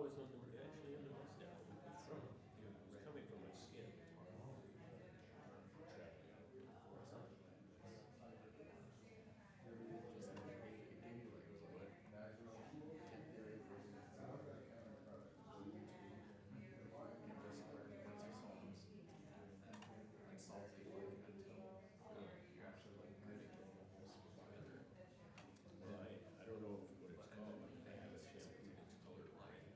was on the, actually on the bus now, from, it was coming from my skin. Well, I don't know what it's called, but they have a sample, it's colored line.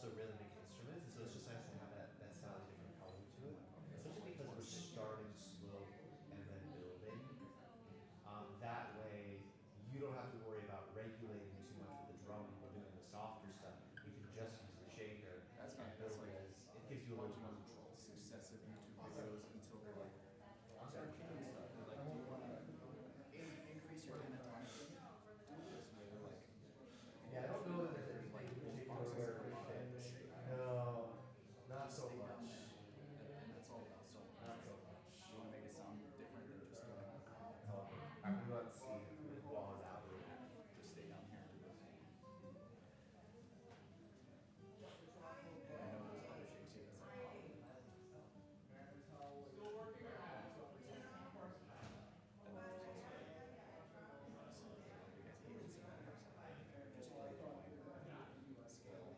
also really big instruments, and so it's just nice to have that slightly different color to it, especially because we're starting slow and then building. That way, you don't have to worry about regulating too much with the drum when we're doing the softer stuff. You can just use the shaker. That's and not, build that's like it as it gives you a little more control. successive YouTube videos until they're like, I'm starting keeping stuff. They're like, do you want to increase your anatomy? Do this. Where they're like, Yeah, I don't know that there's anything in particular where we fit. No, not so much. and that's all about solo. Not so much. You want to make it sound different than just doing Let's see the walls out. just stay down here and do this. And I know there's other shapes here that's like, and then there's also like, you can see that there's like, just play the like, scale,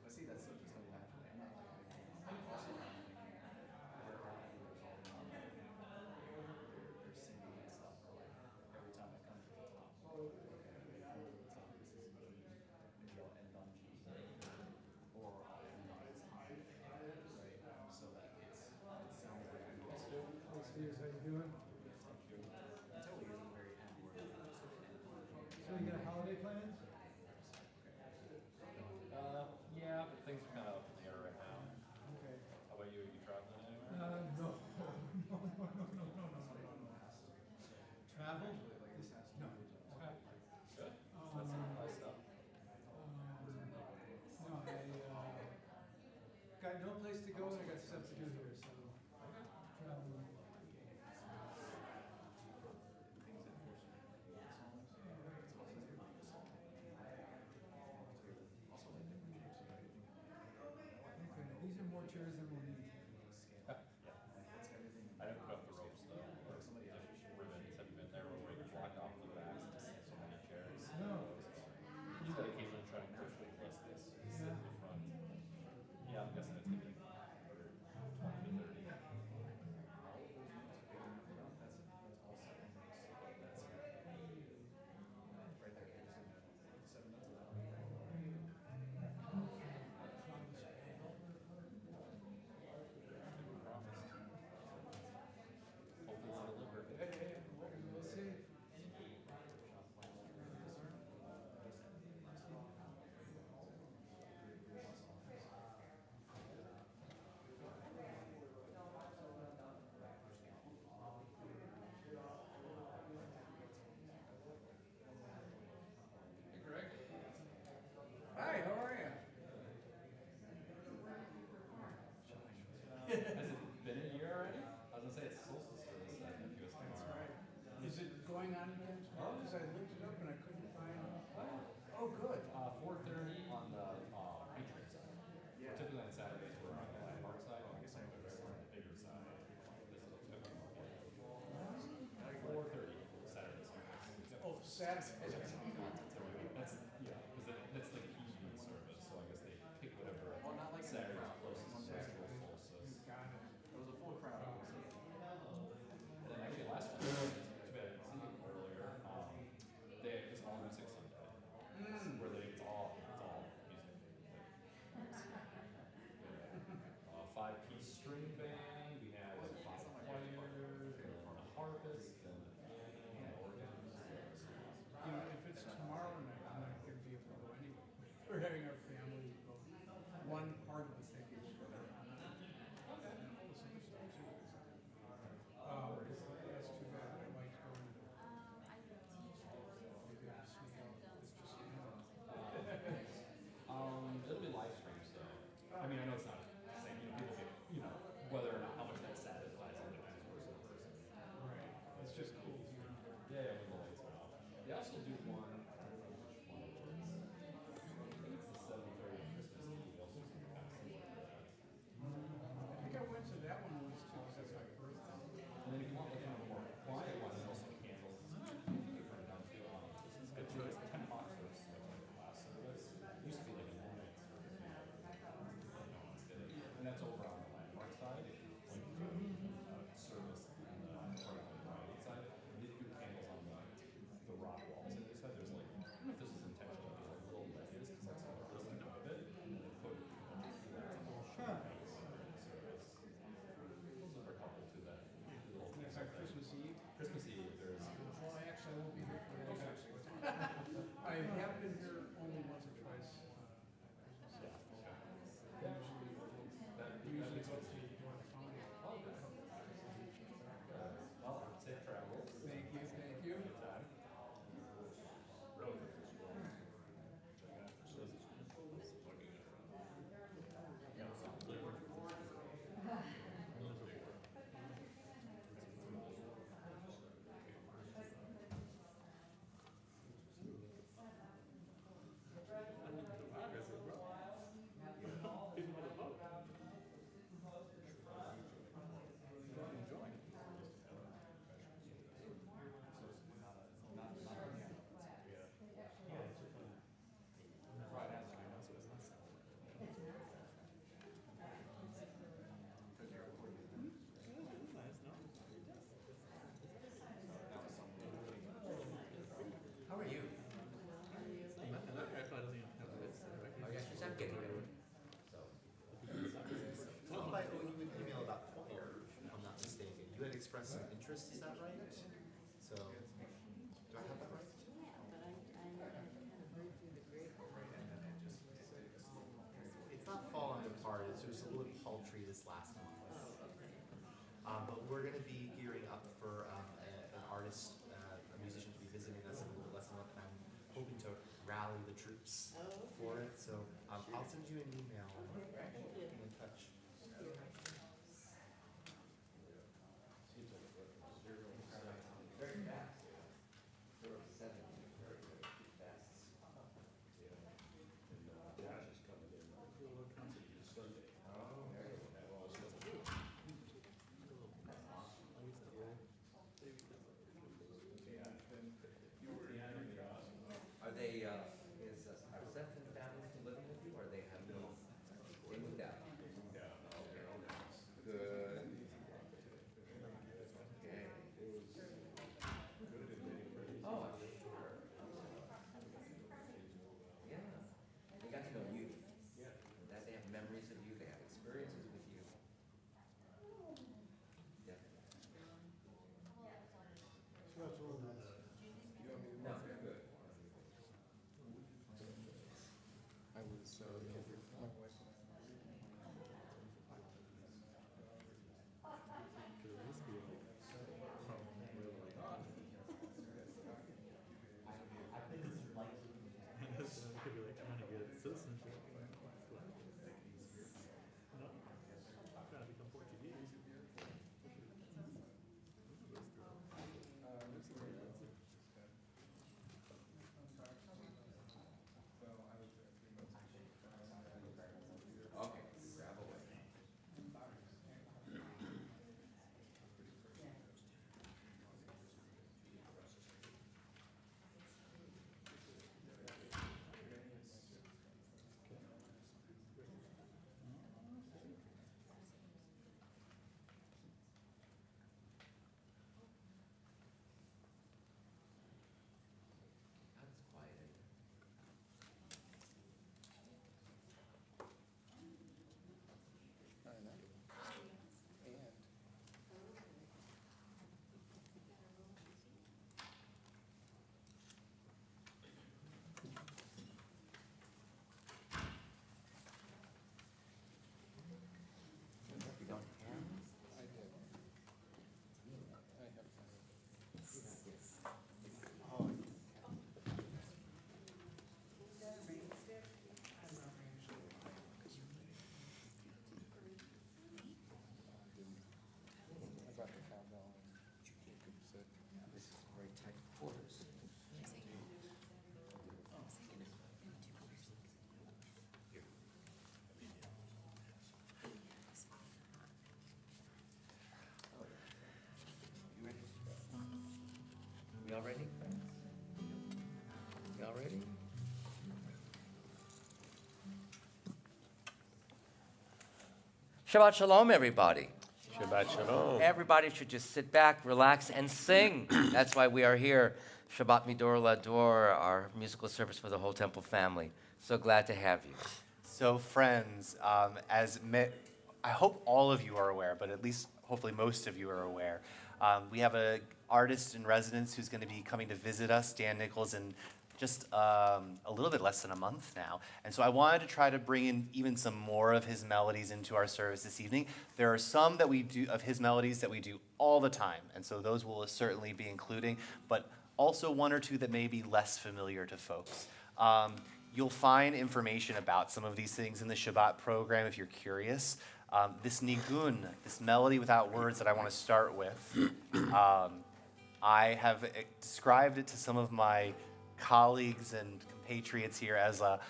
But see, that's just like naturally. I'm not like also they're singing and stuff. Or like every time I come to the top, this is G. Maybe I'll end on G, or I'll end on its high, right? So that it sounds like I'm used to. Hey Steve, how you doing? Until we get to the very end where we just So you got holiday plans? Yeah, but things are kind of up in the air right now. Okay. How about you? Are you traveling anywhere? No. Travel? No. Okay. Good. That's some nice stuff. No, I got no place to go and I got stuff to do here, so travel. Okay, these are more chairs than we'll need. I didn't put up the ropes though. Somebody just ribbons. Have you been there where you block off the backs and so many chairs? No. You gotta occasionally try to push like this Yeah. in the front. Yeah, I'm guessing it's gonna be 20 to 30. right there. 7 minutes. Hopefully it's delivered. We'll see. Hey, Greg. Hi, how are you? Has it been a year already? I was gonna say it's solstice for this. I think it was tomorrow. Is it going on again tomorrow? Because I looked it up and I couldn't find. Oh, good. 4:30 on the Patriot side. Yeah. Typically on Saturdays we're on the landmark side. I guess I'm on the bigger side. This is 4:30 Saturdays. Oh, Saturday. That's because that's like evening service. So I guess they pick whatever Well, not like Saturday's Saturday. closest to solstice. Got it. It was a full crowd. And then actually last year, too bad I didn't see it earlier. It's all music Sunday, where it's all music. Like, 5-piece string band. We had 5 choirs, and a harpist, and a piano, and organ. You know, if expressed some interest. Is that right? So, do I have that right? It's not falling apart. It's just a little paltry this last month. But we're going to be gearing up for an artist, a musician to be visiting us in a little bit less than a month, and I'm hoping to rally the troops for it. So I'll send you an email and we'll be in touch. Very fast. There were 7 very fast. Are they, are Seth and the family living with you, or they have moved? They moved out. Good. Okay. Oh, I'm sure. Yeah. They got to know you. That they have memories of you, they have experiences with you. Yeah. No, they're good. I was, my wife and Could be like trying to get citizenship. No, I'm trying to become Portuguese. Okay, grab away. God, it's quiet in here. I know. And You don't have? I did. I have. I brought the cowbell and Jacob said, This is very tight quarters. You ready? We all ready? We all ready? Shabbat Shalom, everybody. Shabbat Shalom. Everybody should just sit back, relax, and sing. That's why we are here. Shabbat Midor, Lador, our musical service for the whole Temple family. So glad to have you. So, friends, I hope all of you are aware, but at least hopefully most of you are aware, we have an artist in residence who's going to be coming to visit us, Dan Nichols, in just a little bit less than a month now. And so I wanted to try to bring in even some more of his melodies into our service this evening. There are some that we do of his melodies that we do all the time, and so those will certainly be including, but also one or two that may be less familiar to folks. You'll find information about some of these things in the Shabbat program if you're curious. This nigun, this melody without words that I want to start with, I have described it to some of my colleagues and compatriots here as a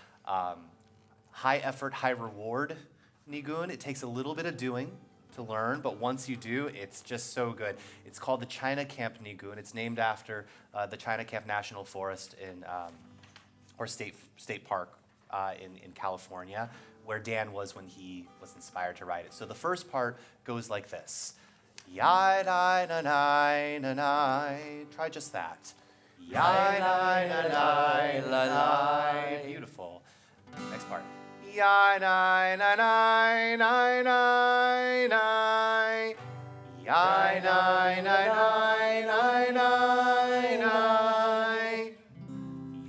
high effort, high reward nigun. It takes a little bit of doing to learn, but once you do, it's just so good. It's called the China Camp nigun. It's named after the China Camp National Forest or State Park in California, where Dan was when he was inspired to write it. So the first part goes like this. Yai nai na nai na nai. Try just that. Yai nai na nai la nai. Beautiful. Next part. Yai nai na nai nai nai nai. Yai, nai, nai, nai, nai, nai, nai.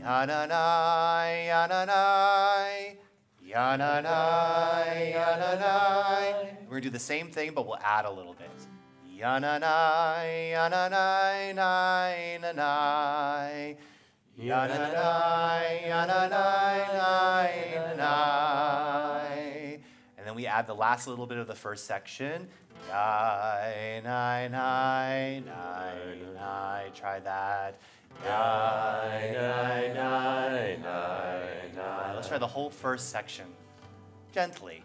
Yananai, yananai, yananai, yananai. We're going to do the same thing, but we'll add a little bit. Yananai, yananai, nai, nanai. Yananai, yananai, nai, nanai. And then we add the last little bit of the first section. Yai, nai, nai, nai, nai. Try that. Yai, nai, nai, nai, nai. Let's try the whole first section. Gently.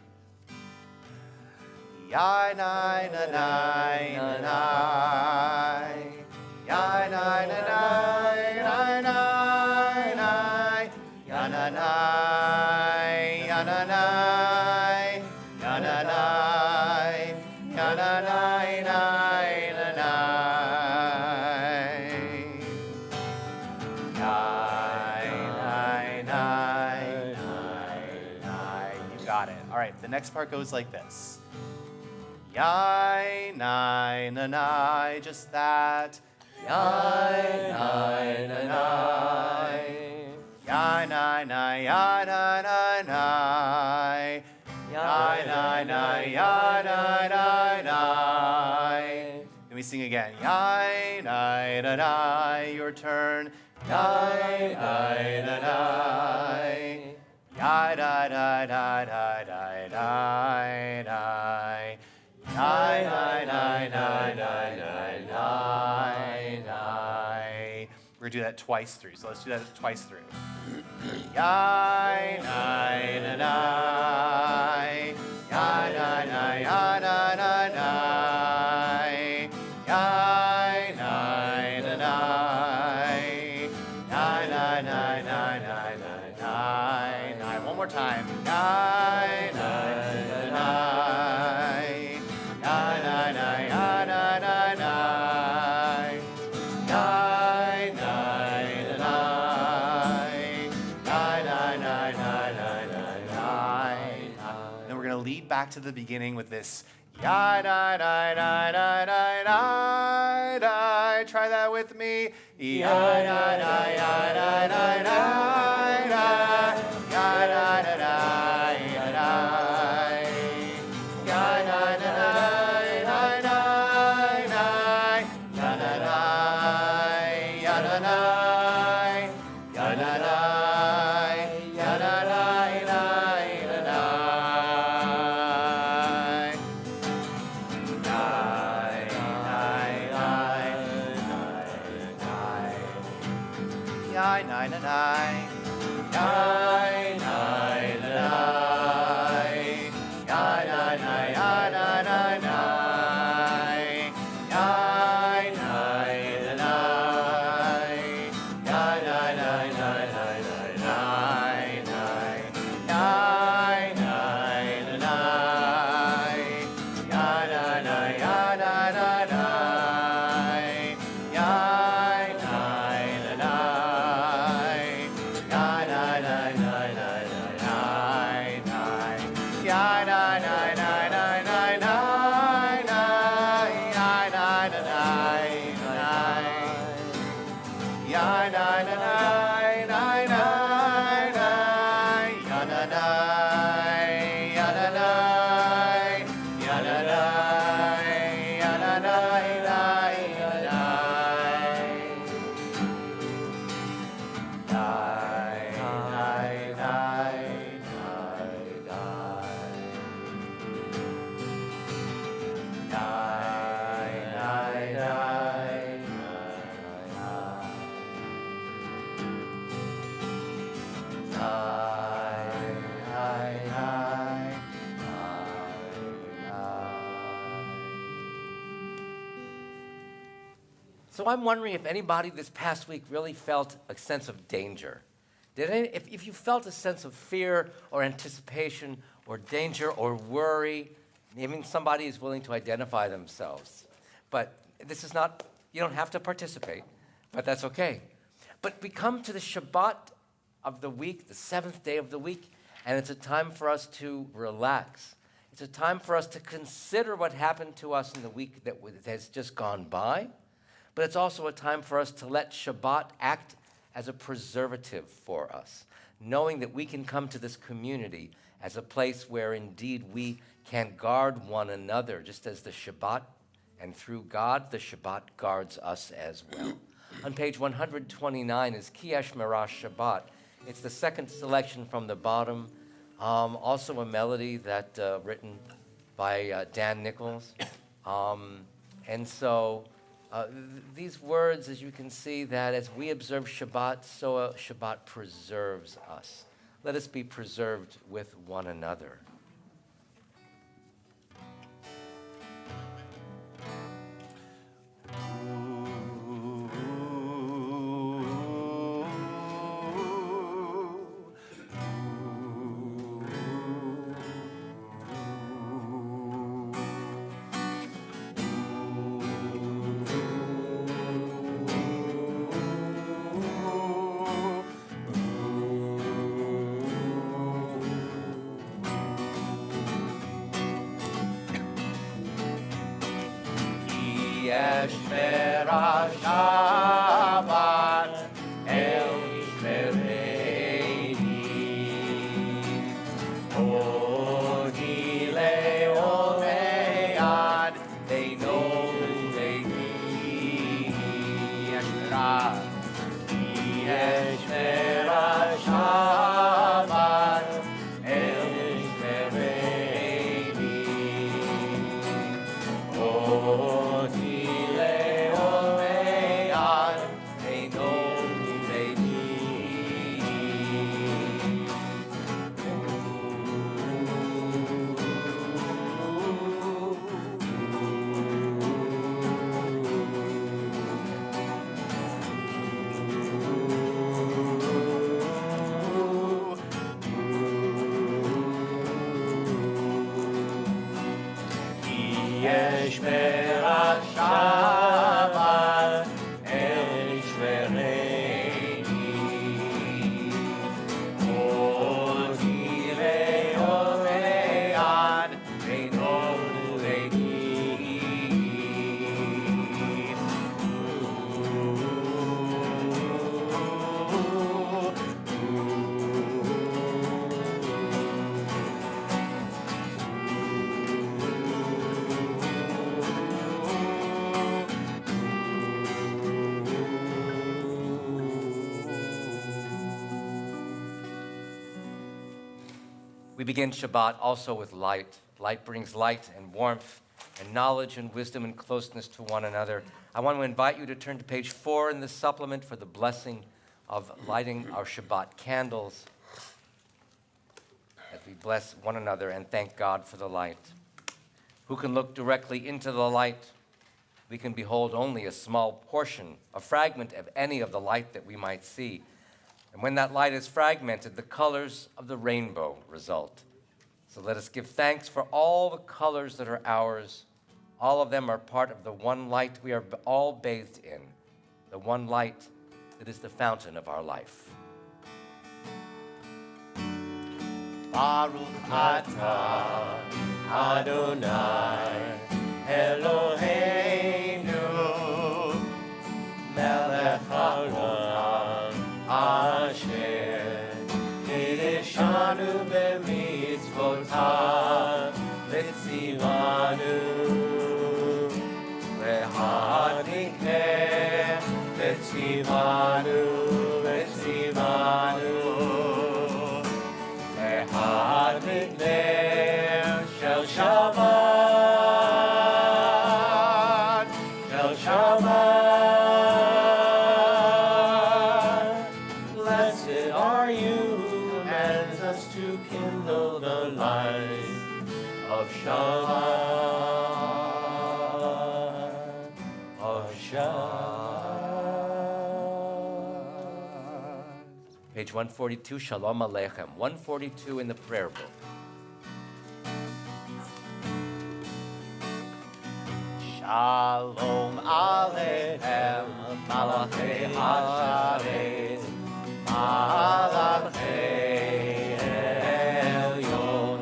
Yai, nai, nai, nai, nai. Yai, nai, nai, nai, nai, nai, nai. Yananai, yananai, yananai, yananai, nai, nanai. Nai, nai, nai, nai, nai. You got it. All right, the next part goes like this. Yai, nai, nanai, just that. Yai, nai, nanai. Yai, nai, nai, yai, nai, nai, nai. Yai, nai, nai, yai, nai, nai, nai. Can we sing again? Yai, nai, nanai, your turn. Yai, nai, nanai. Yai, nai, nai, nai, nai, nai, nai, nai. Nai, nai, nai, nai, nai, nai, nai, nai. We're going to do that twice through, so let's do that twice through. Yai, nai, nanai. Yai, nai, nai, yai, nai, nai, nai. Yai, nai, nanai. Yai, nai, nai, nai, nai, nai, nai, nai. One more time. Yai, nai, nanai. Yai, nai, nai, yai, nai, nai, nai. Yai, nai, nanai. Yai, nai, nai, nai, nai, nai, nai. Then we're going to lead back to the beginning with this. Yai, nai, nai, nai, nai, nai, nai, nai. Try that with me. Yai, nai, nai, yai, nai, nai, nai, nai. Yai, nai, nai, nai, nai. Yai, nai, nai, nai, nai, nai. Ya, nai, nai, ya, nai, nai. Ya, nai, nai, ya, nai, nai, nai, nai. Nai, nai, nai, nai, nai. Yai, nai, nai, nai. Yai, nai, nai. Yai, nai, nai, yai, nai, nai, nai. Yai, nai, nai. Yai, nai, nai, nai, nai, nai, nai, nai. Yai, nai, nai. Yai, nai, nai, yai, nai, nai, nai. Yai, nai, nai. Yai, nai, nai, nai, nai, nai, nai. Yai, nai, nai, nai, nai, nai, nai, nai. Yai, nai, nai, nai, nai. Yai, nai, nai, nai, nai, nai. Ya, nai, nai, ya, nai, nai. Ya, nai, nai, ya, nai, nai, nai, nai. Nai, nai, nai, nai, nai. Nai, nai, nai, nai, So I'm wondering if anybody this past week really felt a sense of danger. If you felt a sense of fear or anticipation or danger or worry, maybe somebody is willing to identify themselves. But this is not, you don't have to participate, but that's okay. But we come to the Shabbat of the week, the seventh day of the week, and it's a time for us to relax. It's a time for us to consider what happened to us in the week that has just gone by, but it's also a time for us to let Shabbat act as a preservative for us, knowing that we can come to this community as a place where indeed we can guard one another, just as the Shabbat, and through God, the Shabbat guards us as well. On page 129 is Kiesh Merash Shabbat. It's the second selection from the bottom, also a melody that written by Dan Nichols. And so these words, as you can see, that as we observe Shabbat, so Shabbat preserves us. Let us be preserved with one another. Yesh Merah Shabbat El Yishmereini Odi Le'omead Leino Le'ni Yesh Merah Shabbat El Yishmereini Odi Yesh Merah Shabbat El Yishmereini Odi Le'omead Leino Le'ni We begin Shabbat also with light. Light brings light and warmth and knowledge and wisdom and closeness to one another. I want to invite you to turn to page 4 in the supplement for the blessing of lighting our Shabbat candles as we bless one another and thank God for the light. Who can look directly into the light? We can behold only a small portion, a fragment of any of the light that we might see. And when that light is fragmented, the colors of the rainbow result. So let us give thanks for all the colors that are ours. All of them are part of the one light we are all bathed in, the one light that is the fountain of our life. Baruch atah Adonai Eloheinu melech haolam asher kiddushanu b'mitzvotav v'tzivanu v'hadlikneh v'tzivanu v'hadlikneh shel Shabbat blessed are you who commands us to kindle the light of Shabbat. Page 142, Shalom Aleichem. 142 in the prayer book. Shalom Aleichem, Malachei Hasharet, Malachei Elyon,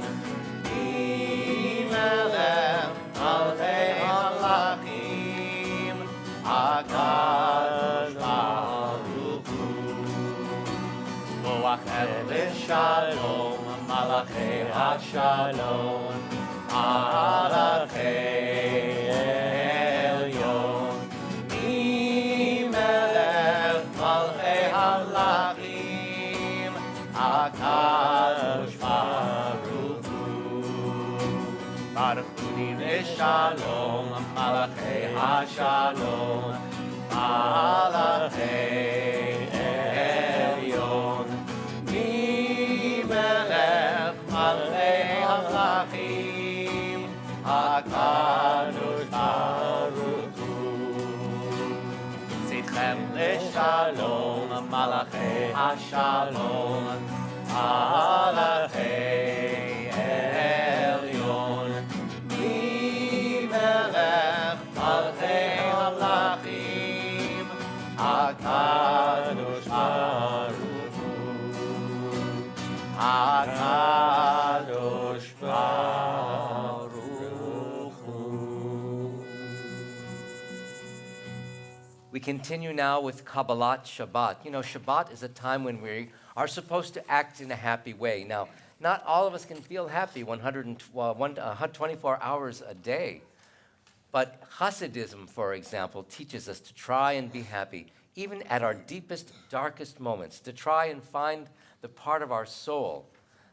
Shalom, Malachei HaShalom, Malachei Elyon, Melech Malchei Halachim, HaKadosh Baruch Hu. Baruchuni Shalom, Malachei HaShalom, Malachei Elyon, Melech Malchei Halachim, HaKadosh Baruch Hu. Tzidchem Shalom, Malachei HaShalom, Malachei Elyon, Melech Malchei Halachim, HaKadosh Baruch Hu, HaKadosh Baruch Hu. We continue now with Kabbalat Shabbat. You know, Shabbat is a time when we are supposed to act in a happy way. Now, not all of us can feel happy 124 hours a day. But Hasidism, for example, teaches us to try and be happy, even at our deepest, darkest moments, to try and find the part of our soul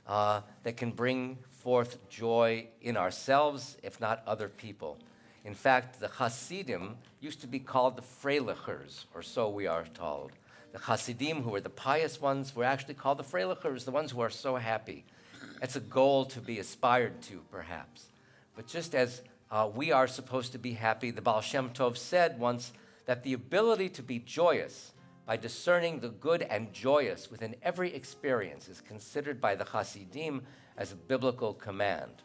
that can bring forth joy in ourselves, if not other people. In fact, the Hasidim used to be called the Freilichers, or so we are told. The Hasidim, who were the pious ones, were actually called the Freilichers, the ones who are so happy. It's a goal to be aspired to, perhaps. But just as we are supposed to be happy, the Baal Shem Tov said once that the ability to be joyous by discerning the good and joyous within every experience is considered by the Hasidim as a biblical command.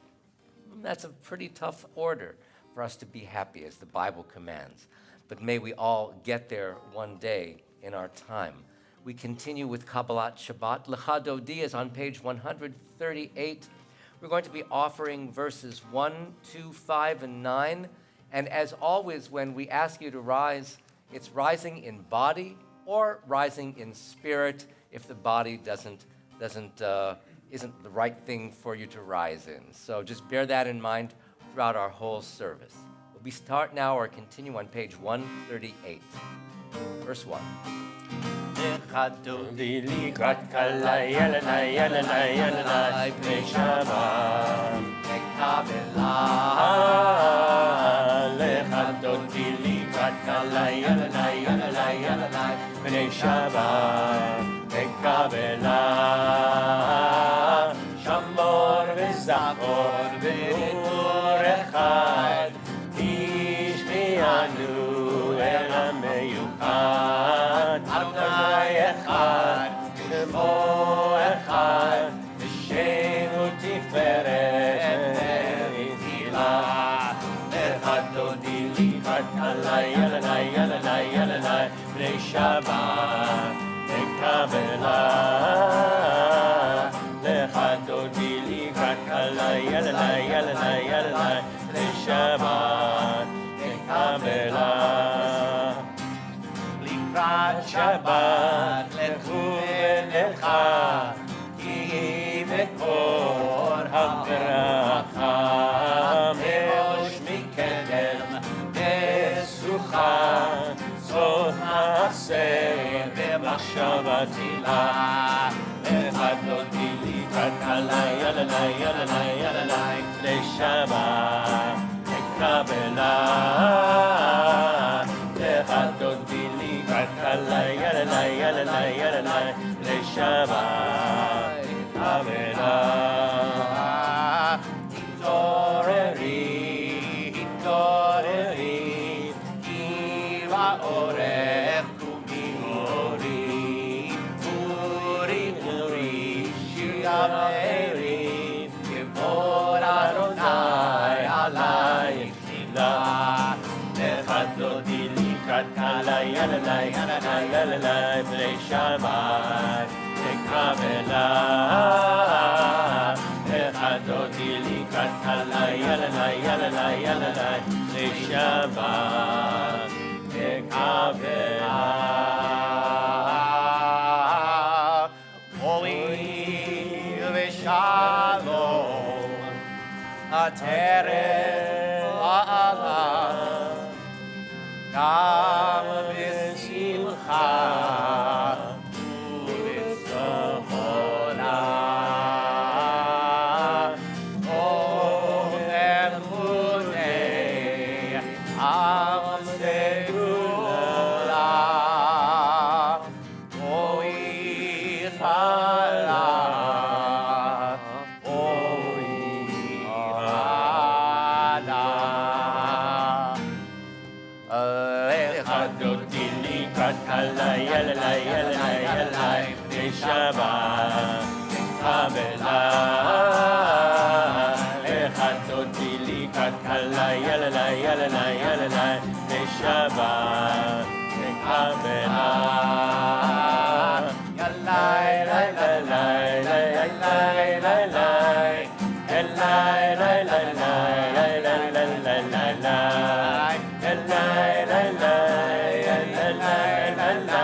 That's a pretty tough order for us to be happy, as the Bible commands. But may we all get there one day in our time. We continue with Kabbalat Shabbat. Lecha Dodi is on page 138. We're going to be offering verses 1, 2, 5, and 9. And as always, when we ask you to rise, it's rising in body or rising in spirit if the body isn't the right thing for you to rise in. So just bear that in mind throughout our whole service. We start now or continue on page 138, verse 1. Dodi likrat kalai yalanai yalanai yalanai bnei Shabbat Lecha dodi likrat kalai yalanai yalanai yalanai bnei Shabbat Mekabela Shamor v'zachor v'ur echad Ishmianu el ha-meyuchad Adonai echad, Shemo echad, V'shem u'tiferet v'tilah. Lecha dodi likrat kalai yalanai yalanai yalanai bnei Shabbat Mekabela. Lecha dodi likrat kalai yalanai yalanai yalanai bnei Shabbat Mekabela. Shabbat lechu v'lecha ki mekor habracha me'osh mikedem besucha zot na'aseh b'machshava tila lecha dodi likrat kalai yalanai yalanai yalanai bnei Shabbat mekabela lecha dodi kalai yalanai yalanai yalanai bnei Shabbat Avela. Hitoreri hitoreri kiva orech kumi ori uri uri shiaveri kivod Adonai alai tila lecha dodi likrat kalai yalanai yalanai yalanai bnei Shabbat Mekabela lecha dodi likrat kalai yalanai yalanai yalanai bnei Shabbat Mekabela. Holy Shalom, Ateret La'ala, Gam B'Simcha, U'B'Tzachona, Omer Mudei, Am Segula, Oi Chala, Shabbat, Kabela, Echadoti likatala, yalala, yalala, yalala, Shabbat, Kabela, yalai, lai, lai, lai, lai, lai, lai, lai, yalai, lai, lai, lai, lai, lai, lai, lai, lai, lai, yalai, lai, lai, yalai, lai, lai, lai.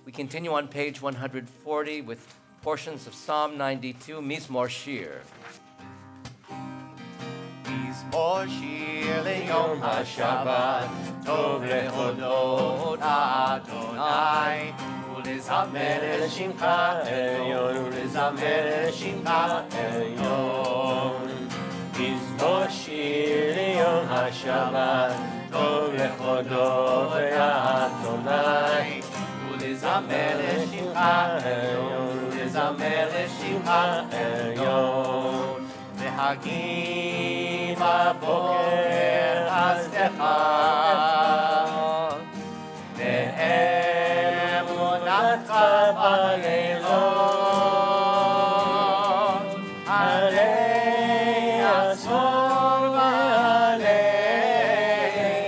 We continue on page 140 with portions of Psalm 92, Mizmor Shir. Mizmor Shir Yom HaShabbat, Tov Lechodot Adonai, Ulezamer El Shimcha Elyon, Ulezamer El Shimcha Elyon. Mizmor Shir Yom HaShabbat, Tov Lechodot Adonai, Ulezamer El Shimcha Elyon, Ulezamer El Shimcha Elyon. V'hagim b'boker hasdecha, ve'emunatcha b'leilot, alei asor v'alei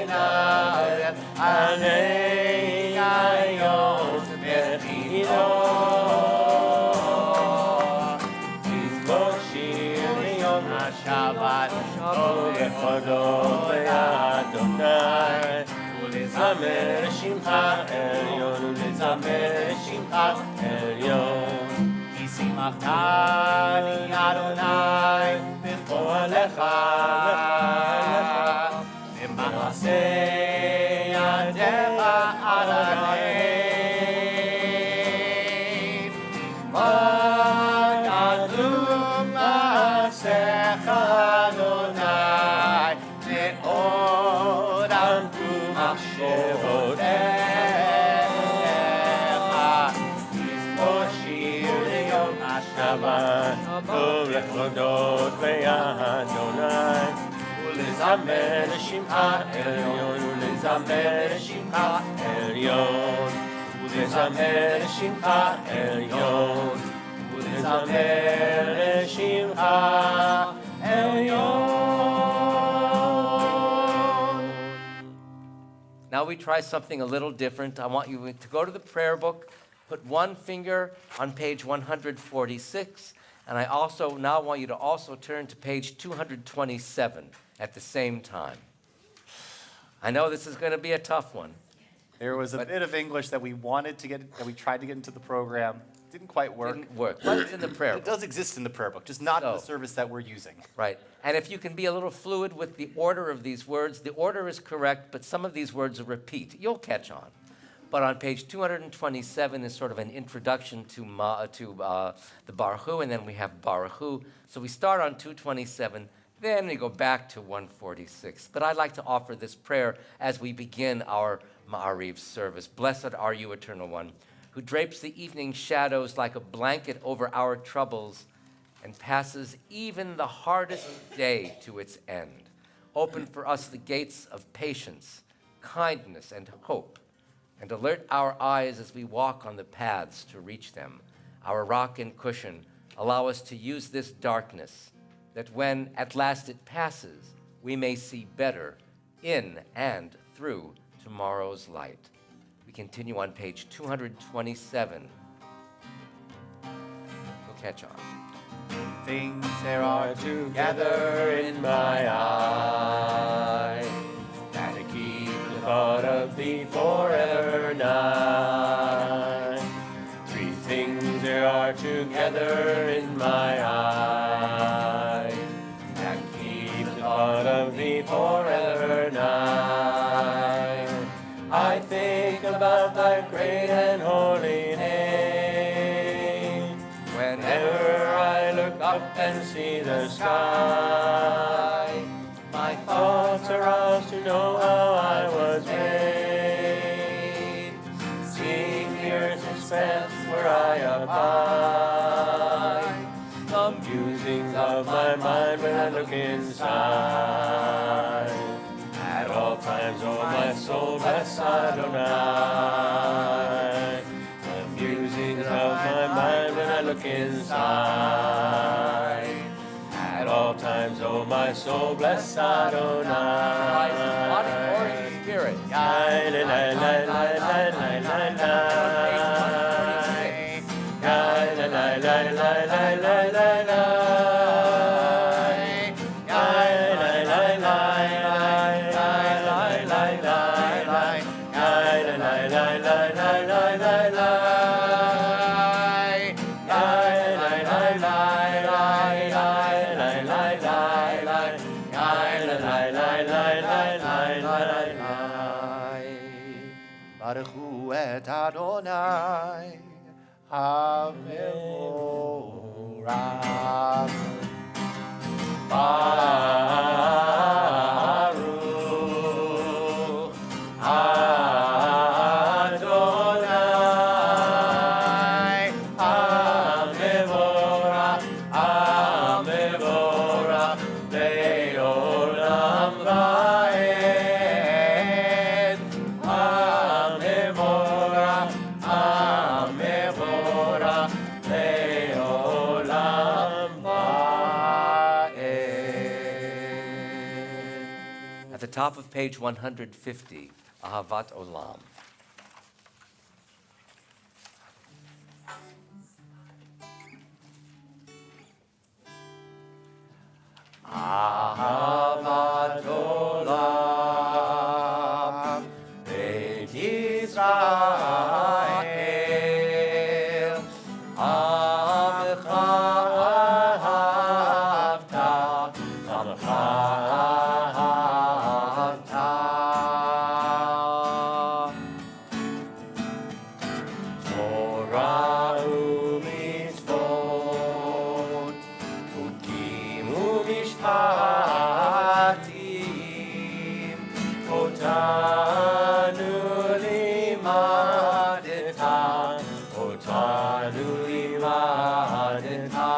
narer, alei ayot v'chilot. Shabbat, Lechodot Adonai, Ulezamer Shimcha Elyon, Ulezamer Shimcha Elyon. Ki simchtani Adonai b'cholecha, v'ma'aseh yadecha Adonai. Adonai, ve'odam tu machshevotecha, Mizmor Shir Yom HaShabbat, Tov Lechodot ve'Adonai, Ulezamer Shimcha Elyon, Ulezamer Shimcha Elyon, Ulezamer Shimcha Elyon, Ulezamer Shimcha Elyon. Now we try something a little different. I want you to go to the prayer book, put one finger on page 146, and I also now want you to also turn to page 227 at the same time. I know this is going to be a tough one. There was a bit of English that we wanted to get, that we tried to get into the program. Didn't quite work. Didn't work, but it's in the prayer It book. does exist in the prayer book, just not in the So- service that we're using. Right. And if you can be a little fluid with the order of these words, the order is correct, but some of these words are repeat. You'll catch on. But on page 227 is sort of an introduction to the Baruch Hu, and then we have Baruch Hu. So we start on 227, then we go back to 146. But I'd like to offer this prayer as we begin our Ma'ariv service. Blessed are you, Eternal One, who drapes the evening shadows like a blanket over our troubles and passes even the hardest day to its end. Open for us the gates of patience, kindness, and hope, and alert our eyes as we walk on the paths to reach them. Our rock and cushion, allow us to use this darkness, that when at last it passes, we may see better in and through tomorrow's light. We continue on page 227. We'll catch on. Things there are together in my eye, that to keep the thought of thee forever nigh. Three things there are together in my eye, that keep the thought of thee forever nigh. I think about thy great and holy name, whenever I look up and see the sky. My thoughts arouse to know how I was made, seeing the earth's expanse where I abide. The musings of my mind when I look inside. At all times, oh my soul, bless Adonai. The musings of my mind when I look inside. At all times, oh my soul, bless Adonai. Body or spirit. Baruch hu et Adonai HaMevorach. Baruch Adonai HaMevorach, HaMevorach Le'olam Va'ed. HaMevorach, HaMevorach Le'olam Va'ed. At the top of page 150, Ahavat Olam. Ahavat Olam Beit Yisrael, Amecha ahavta, Amecha ahavta. Torah u'mitzvot, Chukim u'mishpatim, Otanu limadeta, Otanu limadeta.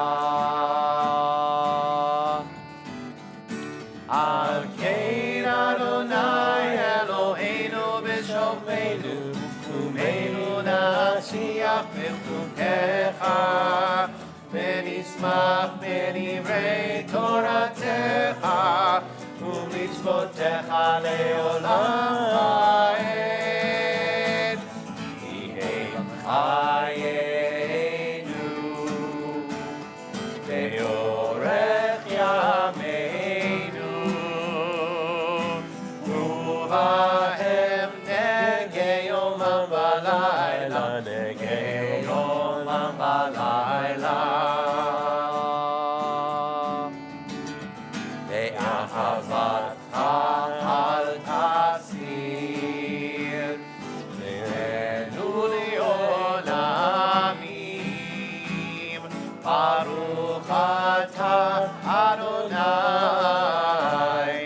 Al kein Adonai Eloheinu b'shofenu, Umeinu nasiach b'chukecha, V'nismach b'divrei Toratecha, U'mitzvotecha le'olam va'ed. Yehem chayenu ve'orech yameinu, Uvahem negei yomam v'layla, negei yomam v'layla. Ve'ahavatcha al tasir, Le'enu li'olamim, Baruch atah Adonai,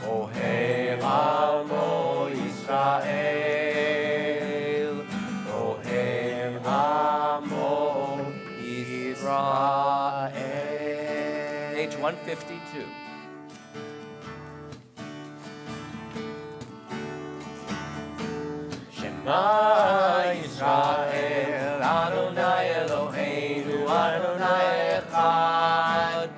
Ohev amo Yisrael, Ohev amo Yisrael. Page 152. Shema Yisrael, Adonai Eloheinu, Adonai Echad.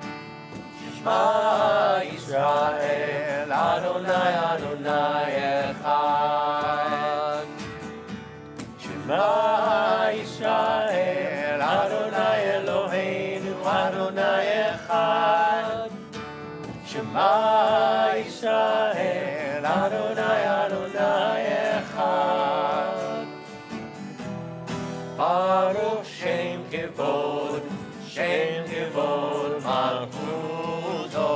Shema Yisrael, Adonai Adonai Echad. Shema Yisrael, Adonai Eloheinu, Adonai Echad. Shema Yisrael, Adonai Adonai Echad. Baruch Shem Kivod, Shem Kivod Malchuto.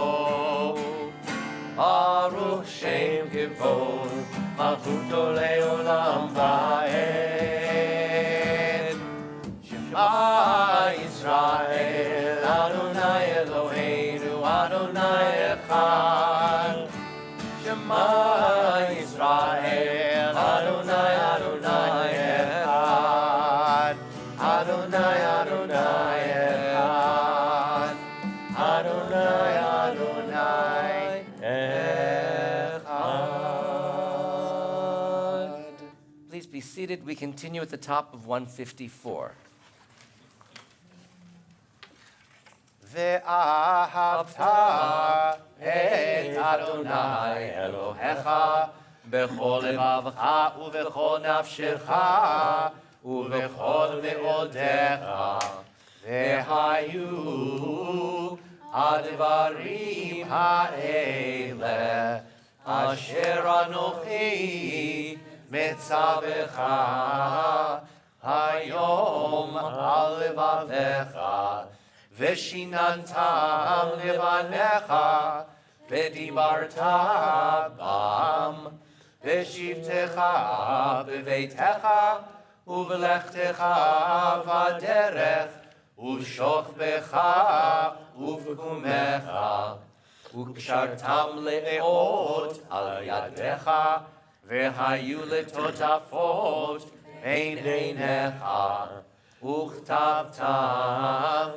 Baruch Shem Kivod Malchuto Leolam Vaed. Shema Yisrael, Adonai Eloheinu, Adonai Echad. Shema Yisrael, Adonai Adonai Echad. Adonai Adonai Echad. Adonai Adonai Echad. Please be seated. We continue at the top of 154. ואהבת את אדוני אלוהיך בכל לבבך ובכל נפשך ובכל מאודיך. והיו הדברים האלה אשר אנוכי מצווך היום על לבביך. ושיננתם לבניך, ודיברת בם, בשבתך בביתך, ובלכתך בדרך, ובשוכבך ובקומך, וקשרתם לאות על ידיך, והיו לטוטפות בין עיניך, וכתבתם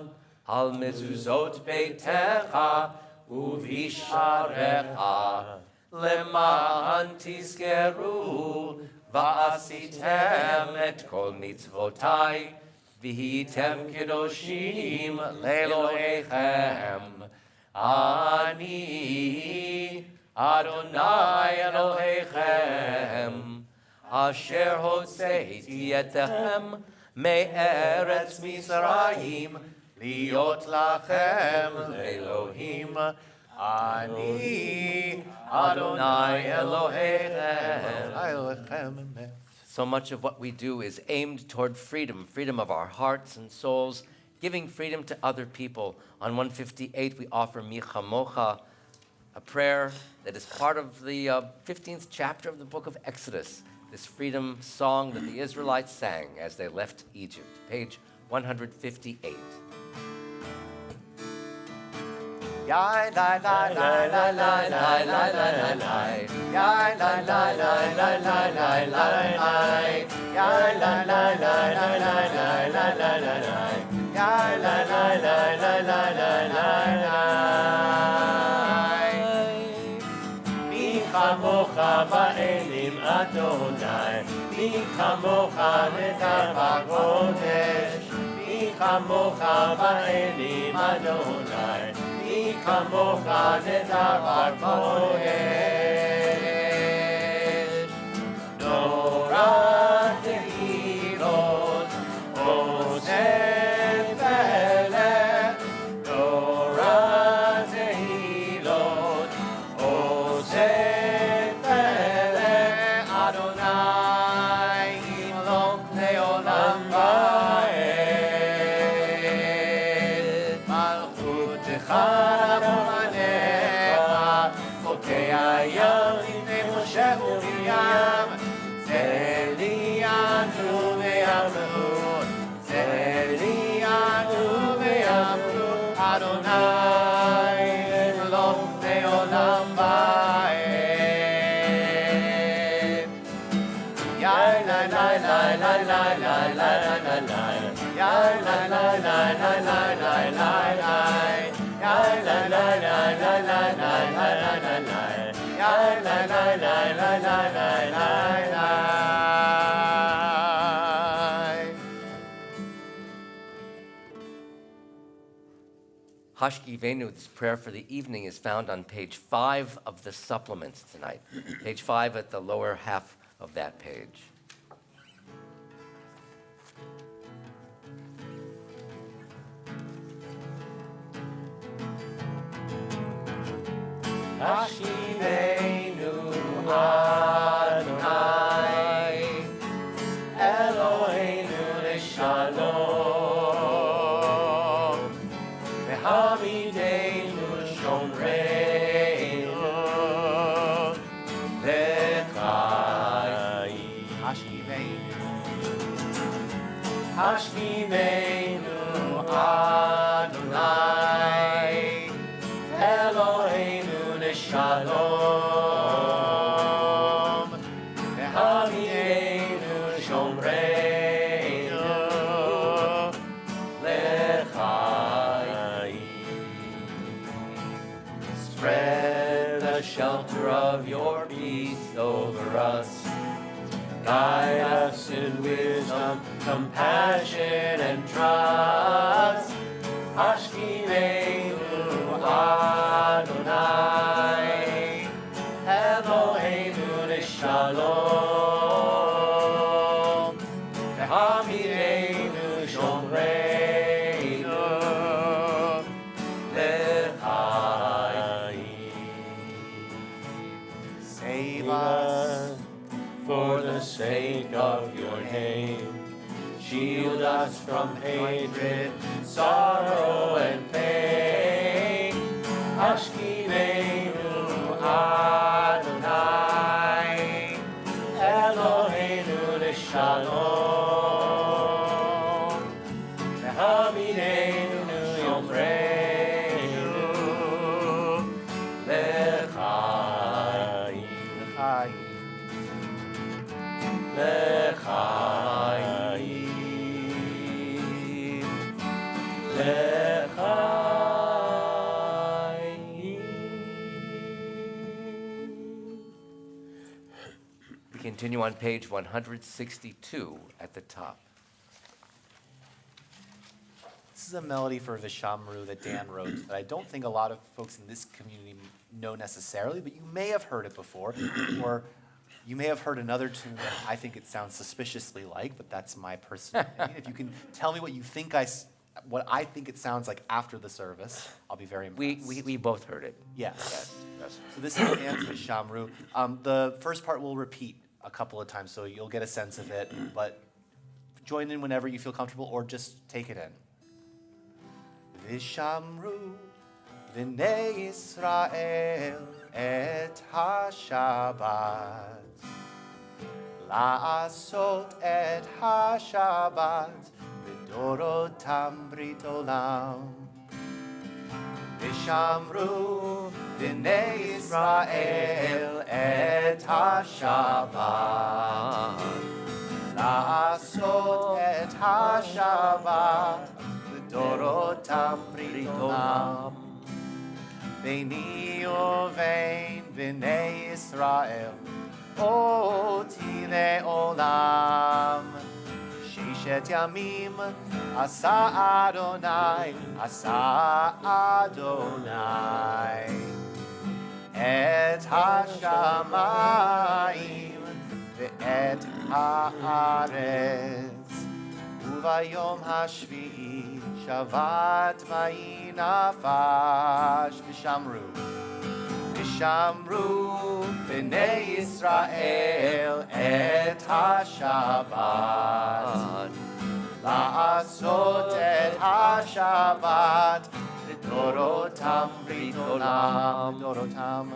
על מזוזות ביתך ובשעריך, למען תזכרו ועשיתם את כל מצוותיי, והייתם קדושים לאלוהיכם. אני אדוני אלוהיכם, אשר הוצאתי אתכם מארץ מצרים, להיות לכם אלוהים. אני אדוני אלוהיכם. So much of what we do is aimed toward freedom, freedom of our hearts and souls, giving freedom to other people. On 158, we offer Mi Chamocha, a prayer that is part of the 15th chapter of the book of Exodus, this freedom song that the Israelites sang as they left Egypt. Page 158. Yai la la la la la la la la la la. Yai la la la la la la la la. Yai la la la la la la la la la la. Yai la la la la la la la la. Mi chamocha ba'elim Adonai, mi chamocha nedar b'kodesh, mi chamocha ba'elim Adonai. Mi kamocha nedar b'kodesh. Norah tehilot oseh pelech. Norah tehilot oseh pelech. Adonai yimlok leolam va'ed. Malchutecha Hashkivenu, this prayer for the evening, is found on page 5 of the supplements tonight. Page 5 at the lower half of that page. Hashivenu Adonai Eloheinu Leshalom V'hamidenu Shomreinu Lechai Hashivenu Adonai Eloheinu Shalom, V'hamidenu Shomreinu Lechai. Spread the shelter of your peace over us. Guide us in wisdom, compassion, and trust. Hashkivenu Adonai, Eloheinu Shalom, V'hamidenu Shomreinu Lechai. Save us for the sake of your name. Shield us from hatred, sorrow, and pain. Hashkivenu Adonai, Eloheinu Shalom, V'hamidenu Shomreinu Lechai. Lechai. We continue on page 162 at the top. This is a melody for Vishamru that Dan wrote that I don't think a lot of folks in this community know necessarily, but you may have heard it before, or you may have heard another tune that I think it sounds suspiciously like, but that's my personal opinion. If you can tell me what you think what I think it sounds like after the service, I'll be very impressed. We both heard it. Yes. Yes. So this is Dan's Vishamru. The first part will repeat a couple of times, so you'll get a sense of it, but join in whenever you feel comfortable, or just take it in. Vishamru v'nei Yisrael et ha-Shabbat la'asot et ha-Shabbat v'dorotam brit olam Vishamru v'nei Yisrael et ha-Shabbat la'asot et ha-Shabbat v'dorotam brit olam Beini uvein b'nei Yisrael oti le'olam Shishet yamim asa Adonai et hashamayim ve'et haaretz uvayom hashvi'i Shabbat vayinafash Vishamru b'nei Yisrael et ha-Shabbat la'asot et ha-Shabbat v'dorotam brit olam v'dorotam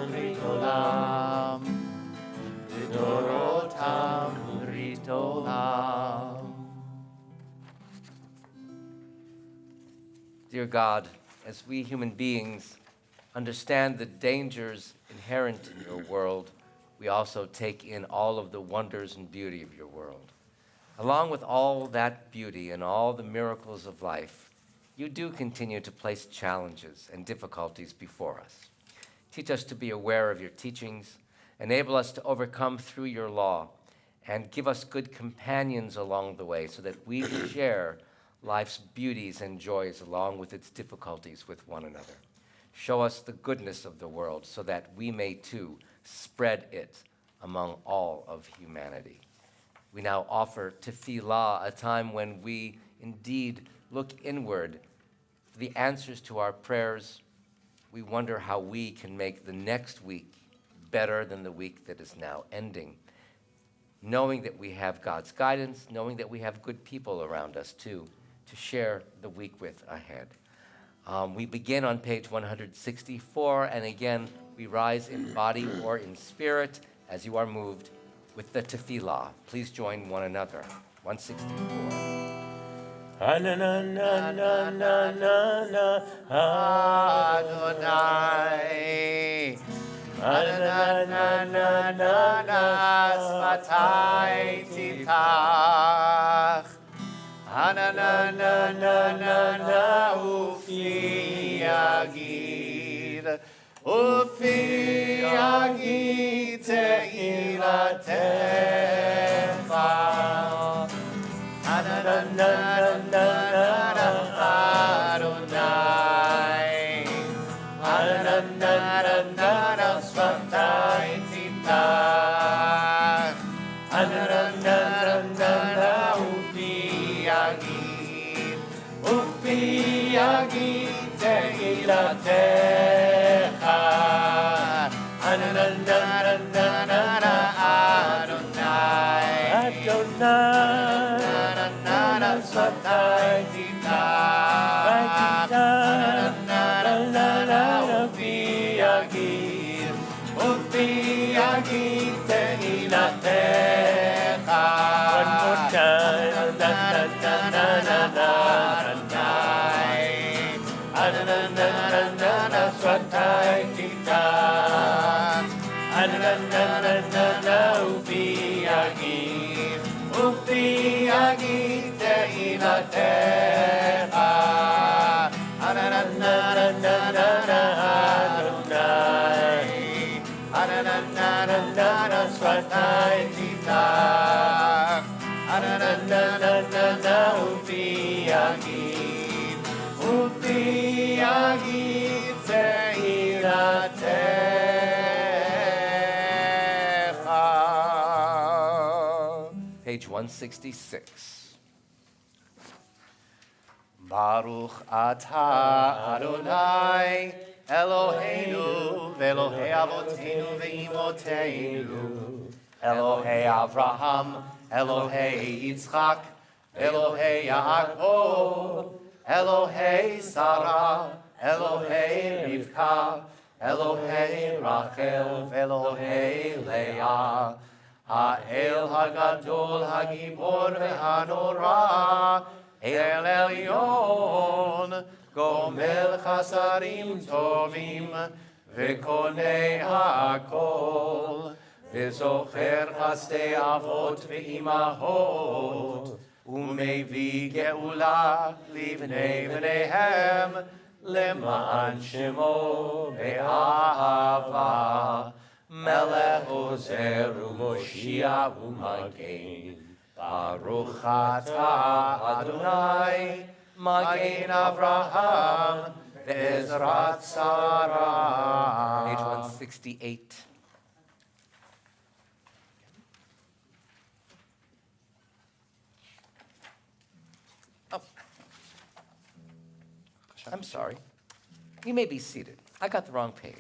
brit olam v'dorotam brit olam. Dear God, as we human beings understand the dangers inherent in your world, we also take in all of the wonders and beauty of your world. Along with all that beauty and all the miracles of life, you do continue to place challenges and difficulties before us. Teach us to be aware of your teachings, enable us to overcome through your law, and give us good companions along the way so that we share life's beauties and joys along with its difficulties with one another. Show us the goodness of the world so that we may too spread it among all of humanity. We now offer tefillah, a time when we indeed look inward for the answers to our prayers. We wonder how we can make the next week better than the week that is now ending, knowing that we have God's guidance, knowing that we have good people around us too, to share the week with ahead. We begin on page 164, and again, we rise in body or in spirit as you are moved with the tefillah. Please join one another. 164. Adonai, Sfatai titach, Ufi yagid te'ilatecha, Adonai, Sfatai titach, Ufi yagid te'ilatecha, Adonai, Sfatai titach, Ufi yagid te'ilatecha. One more time. Adonai, Sfatai titach, Ufi yagid te'ilatecha, Adonai, Sfatai titach, Ufi yagid te'ilatecha. Page 166. Baruch atah Adonai Eloheinu ve'Elohei avoteinu ve'imoteinu, Elohei Avraham, Elohei Yitzchak, Elohei Yaakov, Elohei Sarah, Elohei Rivka, Elohei Rachel, Elohei Leah, Ha'el Hagadol Hagibor ve'Hanora, El Elyon, Gomel Chasarim Tovim, Ve'konei Ha'akol, Ve'zocher Chasdei Avot ve'imahot, Umevi Geula Livnei V'neihem, Lema'an Shemo Be'ahava, Melech Ozer U'Moshia U'Magen, Baruch atah Adonai, Magen Avraham, Ve'ezrat Sarah. Page 168. Oh, I'm sorry. You may be seated. I got the wrong page.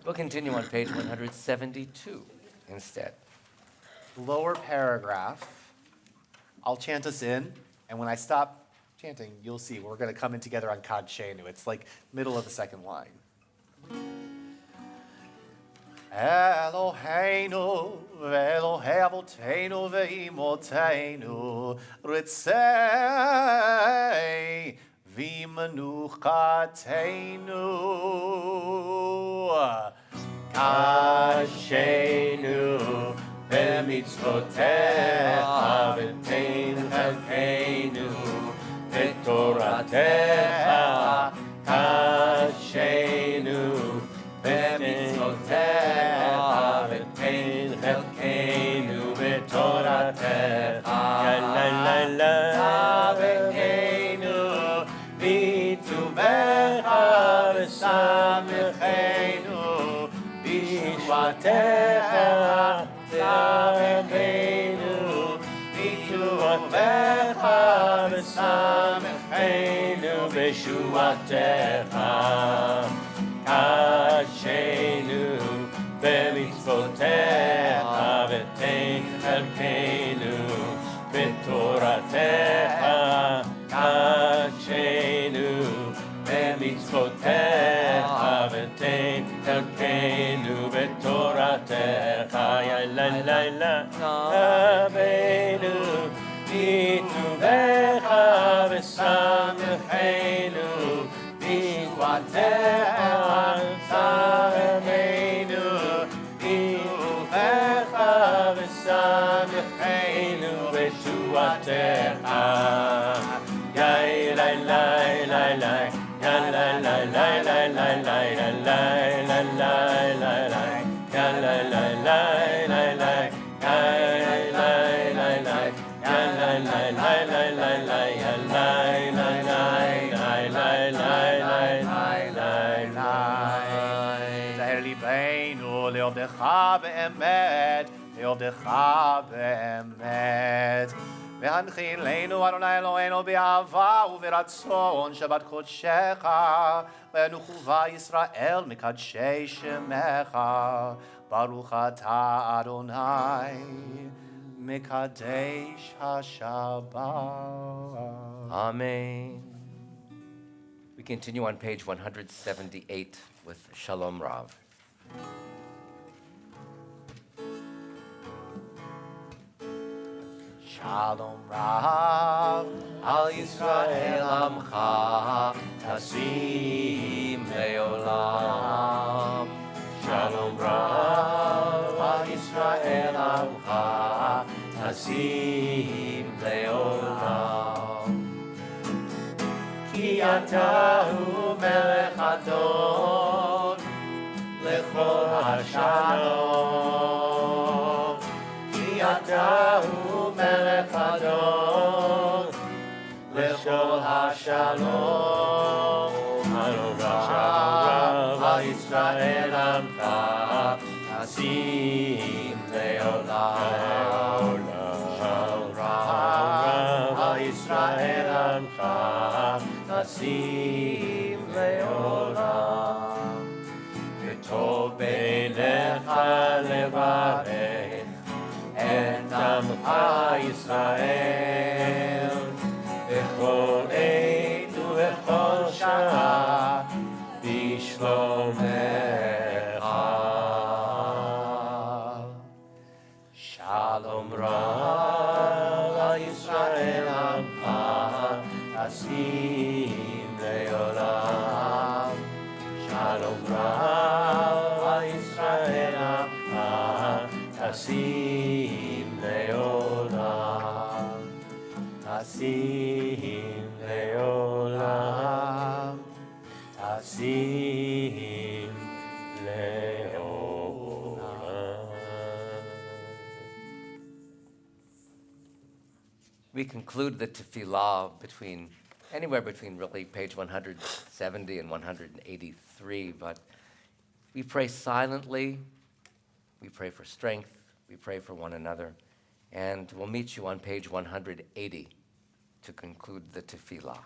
We'll continue on page 172 instead. Lower paragraph. I'll chant us in, and when I stop chanting, you'll see we're going to come in together on Kad Shenu. It's like middle of the second line. Eloheinu ve'Elohei avoteinu ve'imoteinu, ritzei v'menuchatenu, Kashenu b'mitzvotecha v'tein chelkeinu v'toratecha, Kashenu b'mitzvotecha v'tein chelkeinu v'toratecha, ושמחנו בישועתך תרבנו בטובך ושמחנו בישועתך קדשנו במצוותיך ותן חלקנו בתורתך קדשנו במצוותיך ותן חלקנו בתורתך יא לה לה לה רבנו בטובך ושמחנו בקוואתך שרנו בטובך ושמחנו בישועתך יא לה לה לה לה יא לה לה לה לה לה לה יא לה לה לה לה לה יא לה לה לה לה לה לעובדך באמת, לעובדך באמת. והנחילנו אדוני אלוהינו באהבה וברצון שבת קודשך, ונוחובה ישראל מקדשי שמך. ברוך אתה אדוני מקדש השבת. Amen. We continue on page 178 with Shalom Rav. Shalom Rav al Yisrael Amcha Tasim Leolam. Shalom Rav al Yisrael Amcha Tasim Leolam. Ki atahu melech adon lechol hashalom. Ki atahu melech adon lechol hashalom. Shalom Rav al Yisrael Amcha Tasim Leolam. Shalom Rav al Yisrael Amcha Tasim Leolam. V'tov beinecha levarech את עמך ישראל בכל עת ובכל שעה בשלומך. שלום רב על ישראל עמך תשים לעולם. שלום רב על ישראל עמך תשים לעולם, תשים לעולם, תשים לעולם. We conclude the tefillah anywhere between really page 170 and 183, but we pray silently, we pray for strength, we pray for one another, and we'll meet you on page 180 to conclude the tefillah.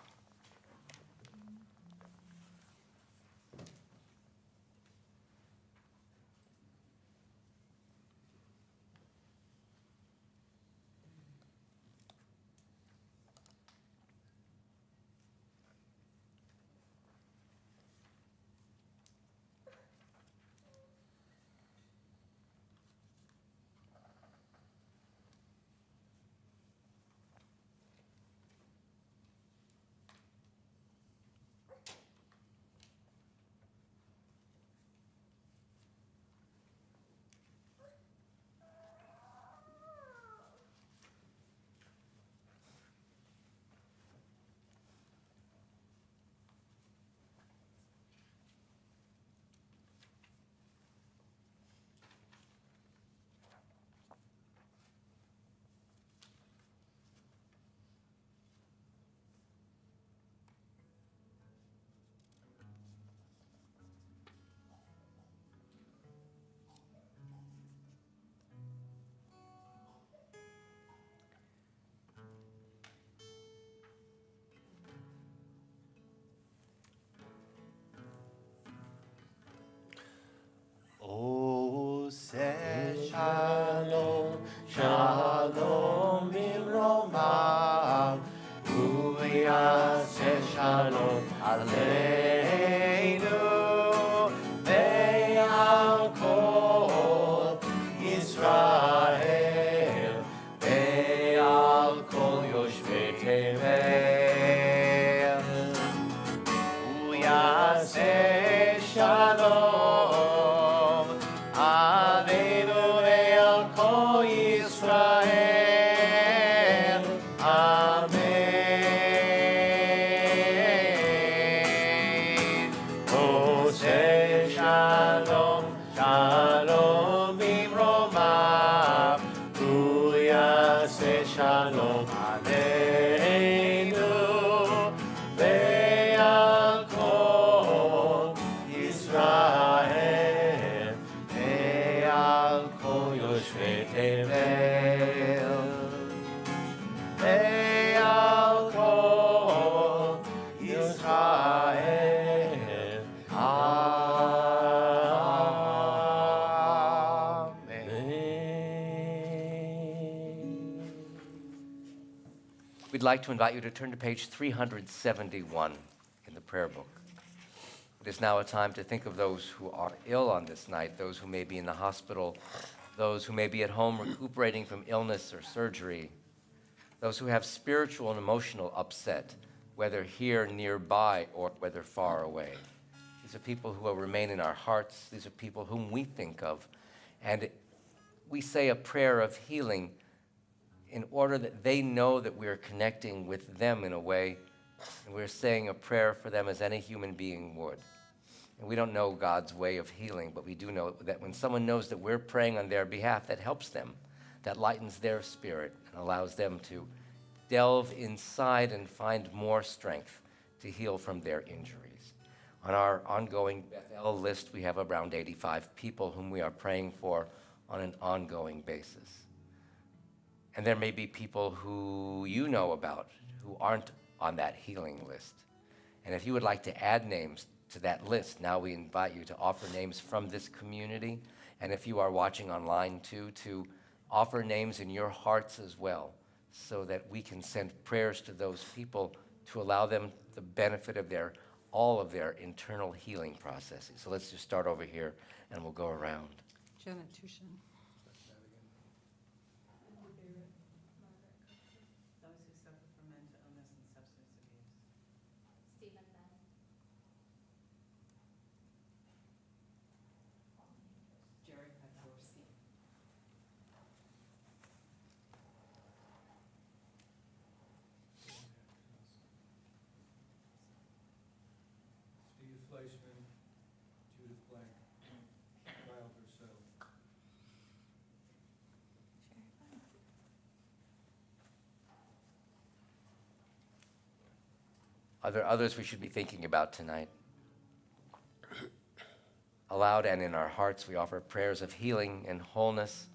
Shalom, Shalom Bimromav, Hu Yaseh Shalom Aleinu, Ve'al Kol Yisrael, Ve'al Kol Yoshvei Tevel, Ve'al Kol Yisrael. We'd like to invite you to turn to page 371 in the prayer book. It is now a time to think of those who are ill on this night, those who may be in the hospital, those who may be at home recuperating from illness or surgery, those who have spiritual and emotional upset, whether here nearby or whether far away. These are people who will remain in our hearts. These are people whom we think of. And we say a prayer of healing in order that they know that we are connecting with them in a way, and we're saying a prayer for them as any human being would. And we don't know God's way of healing, but we do know that when someone knows that we're praying on their behalf, that helps them, that lightens their spirit and allows them to delve inside and find more strength to heal from their injuries. On our ongoing Bethel list, we have around 85 people whom we are praying for on an ongoing basis. And there may be people who you know about who aren't on that healing list. And if you would like to add names to that list, now we invite you to offer names from this community. And if you are watching online too, to offer names in your hearts as well, so that we can send prayers to those people to allow them the benefit of all of their internal healing processes. So let's just start over here and we'll go around. Janet Tushin. Those who suffer from mental illness and substance abuse. Stephen Beth. Jerry Pazorski. Steve Fleischman, Judith Blank, Kyle Purcell. Are there others we should be thinking about tonight? Aloud and in our hearts, we offer prayers of healing and wholeness,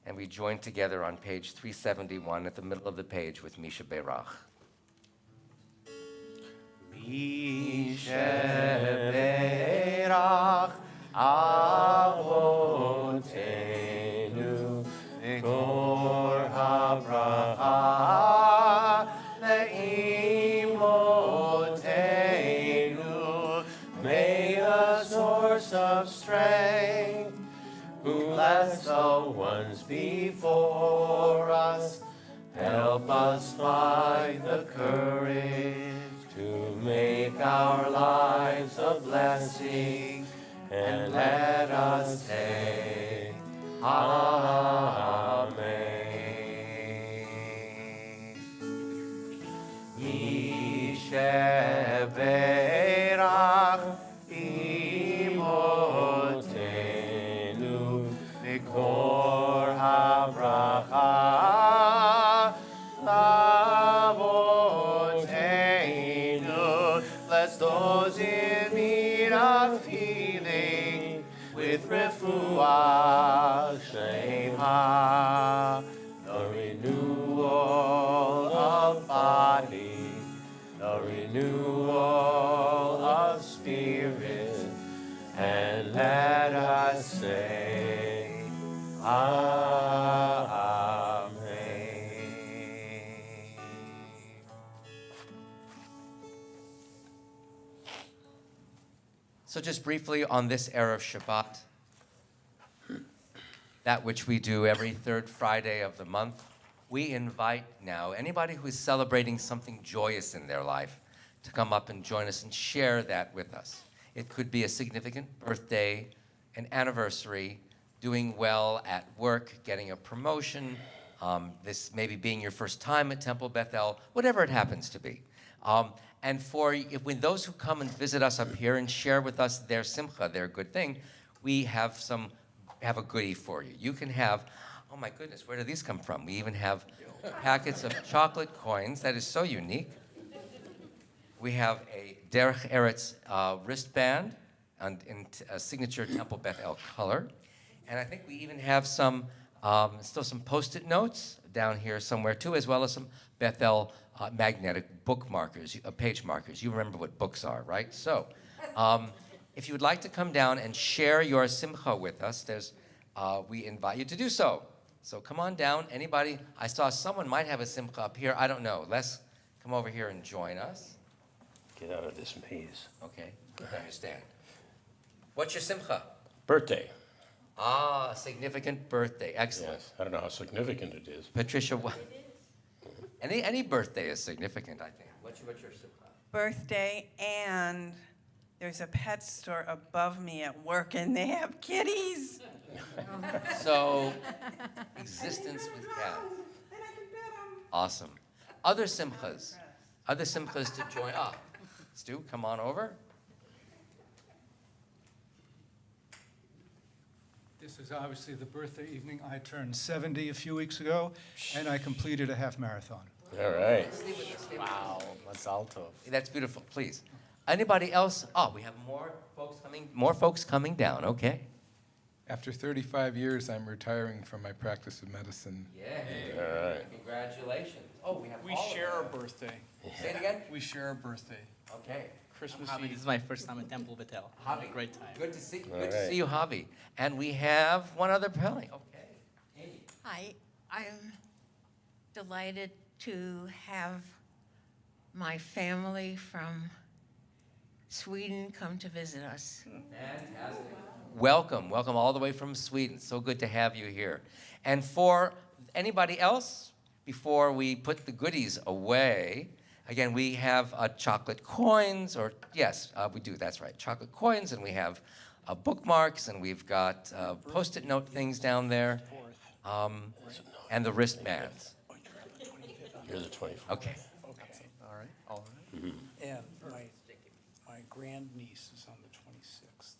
and we join together on page 371 at the middle of the page with Misha Berach. Misha Berach Avotenu Mikor HaBracha Le'imotenu. May the source of strength, who bless the ones before us, help us find the courage to make our lives a blessing, and let us say, Amen. Mishe Berach Imotenu Mikor HaBracha Lavotenu. Bless those in need of healing with refuah Shema, the renewal of body, the renewal of spirit, and let us say, Amen. So just briefly on this Erev Shabbat, that which we do every third Friday of the month, we invite now anybody who is celebrating something joyous in their life to come up and join us and share that with us. It could be a significant birthday, an anniversary, doing well at work, getting a promotion, this maybe being your first time at Temple Bethel, whatever it happens to be. And when those who come and visit us up here and share with us their simcha, their good thing, we have a goodie for you. You can have, oh my goodness, where do these come from? We even have packets of chocolate coins. That is so unique. We have a Derech Eretz wristband in a signature Temple Beth El color. And I think we even have still some Post-it notes down here somewhere too, as well as some Bethel magnetic book markers, page markers. You remember what books are, right? So, if you would like to come down and share your simcha with us, we invite you to do so. So come on down. Anybody? I saw someone might have a simcha up here. I don't know. Les, come over here and join us. Get out of this maze. Okay, I understand. What's your simcha? Birthday. Ah, a significant birthday. Excellent. Yes. I don't know how significant it is. Patricia, what? Any birthday is significant, I think. What's your simcha? Birthday, and there's a pet store above me at work, and they have kitties. So, existence with cats. And I can pet them. Awesome. Other simchas to join. Stu, come on over. This is obviously the birthday evening. I turned 70 a few weeks ago, and I completed a half marathon. All right. Wow, that's alto. That's beautiful. Please. Anybody else? Oh, we have more folks coming down. Okay. After 35 years, I'm retiring from my practice of medicine. Yeah. All right. Congratulations. Oh, we have We all of share them. a birthday. Say it again. We share a birthday. Okay. Christmas Javi, this Eve. is my first time at Temple Beth. Javi. Great time. Good to see right. you, Javi. And we have one other Pelly. Okay. Amy. Hi, I'm delighted to have my family from Sweden come to visit us. Fantastic. Welcome all the way from Sweden. So good to have you here. And for anybody else, before we put the goodies away, again, we have chocolate coins, we do, that's right, chocolate coins, and we have bookmarks, and we've got Post-it note things down there, and the wristbands. You're the 24th. Okay. Okay. All right. And my grandniece is on the 26th.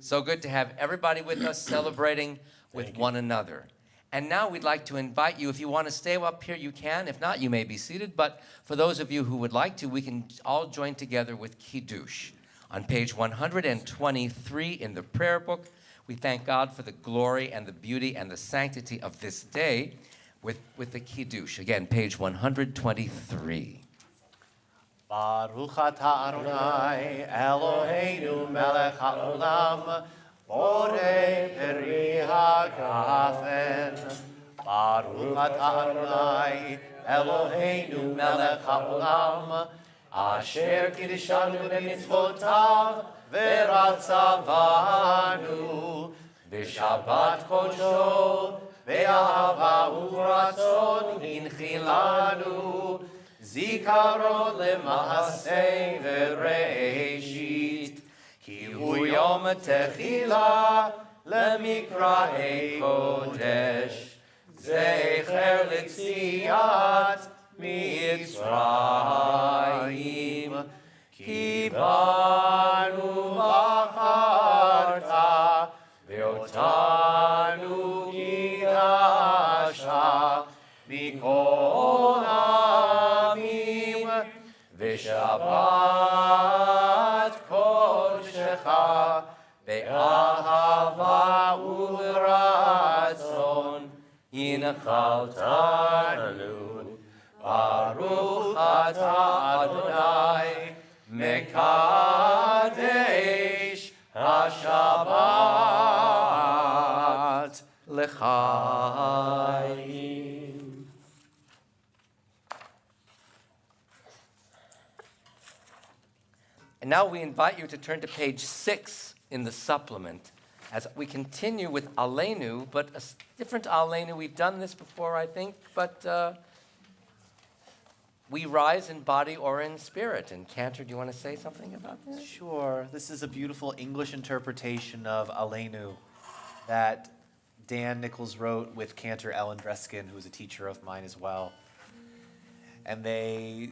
So good to have everybody with us celebrating with one another. And now we'd like to invite you, if you want to stay up here, you can. If not, you may be seated. But for those of you who would like to, we can all join together with Kiddush. On page 123 in the prayer book, we thank God for the glory and the beauty and the sanctity of this day with the Kiddush. Again, page 123. Baruch atah Adonai Eloheinu melech haolam borei peri hagafen. Baruch atah Adonai Eloheinu melech haolam asher kiddushanu b'mitzvotav v'ratzavanu v'shabbat kodsho v'ahava u'ratzon hinchilanu Zikaron lema'aseh v'reishit Ki hu yom techila lemikra'ei kodesh Zecher l'tziat Mitzrayim Ki banu v'acharta ve'otanu kidasha Mikol Shabbat Kodshecha Be'ahava U'ratzon Yinchaltanu Baruch atah Adonai Mekadesh HaShabbat L'chaim. And now we invite you to turn to page 6 in the supplement as we continue with Aleinu, but a different Aleinu. We've done this before, I think, but we rise in body or in spirit. And Cantor, do you want to say something about this? Sure. This is a beautiful English interpretation of Aleinu that Dan Nichols wrote with Cantor Ellen Dreskin, who is a teacher of mine as well. And they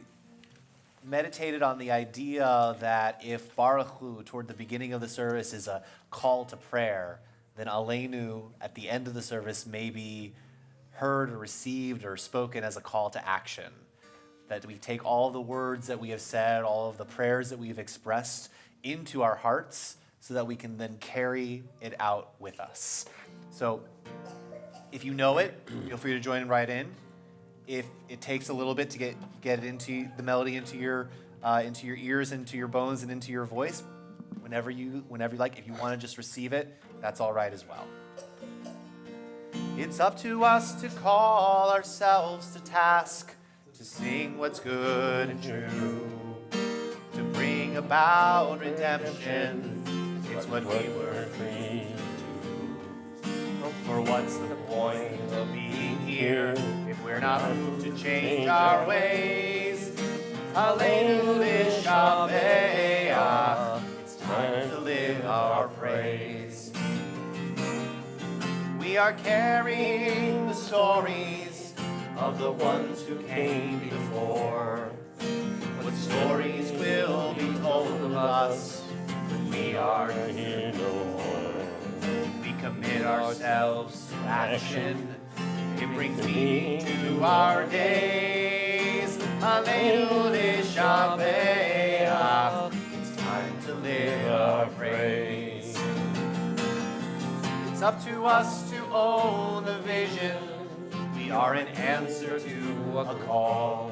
meditated on the idea that if Baruch Hu, toward the beginning of the service, is a call to prayer, then Aleinu, at the end of the service, may be heard or received or spoken as a call to action. That we take all the words that we have said, all of the prayers that we've expressed into our hearts so that we can then carry it out with us. So if you know it, feel free to join right in. If it takes a little bit to get it into the melody into your ears, into your bones, and into your voice, whenever you like. If you want to just receive it, that's all right as well. It's up to us to call ourselves to task, to sing what's good and true, to bring about redemption. It's what we were free to do. For what's the point of being here if we're not moved to change our ways? Aleinu l'shabeach. It's time to live our praise. We are carrying the stories of the ones who came before. What stories will be told of us when we are here no more? We commit ourselves to action. It brings meaning to our days. Aleinu l'shabeach. It's time to live our praise. It's up to us to own the vision. We are an answer to a call.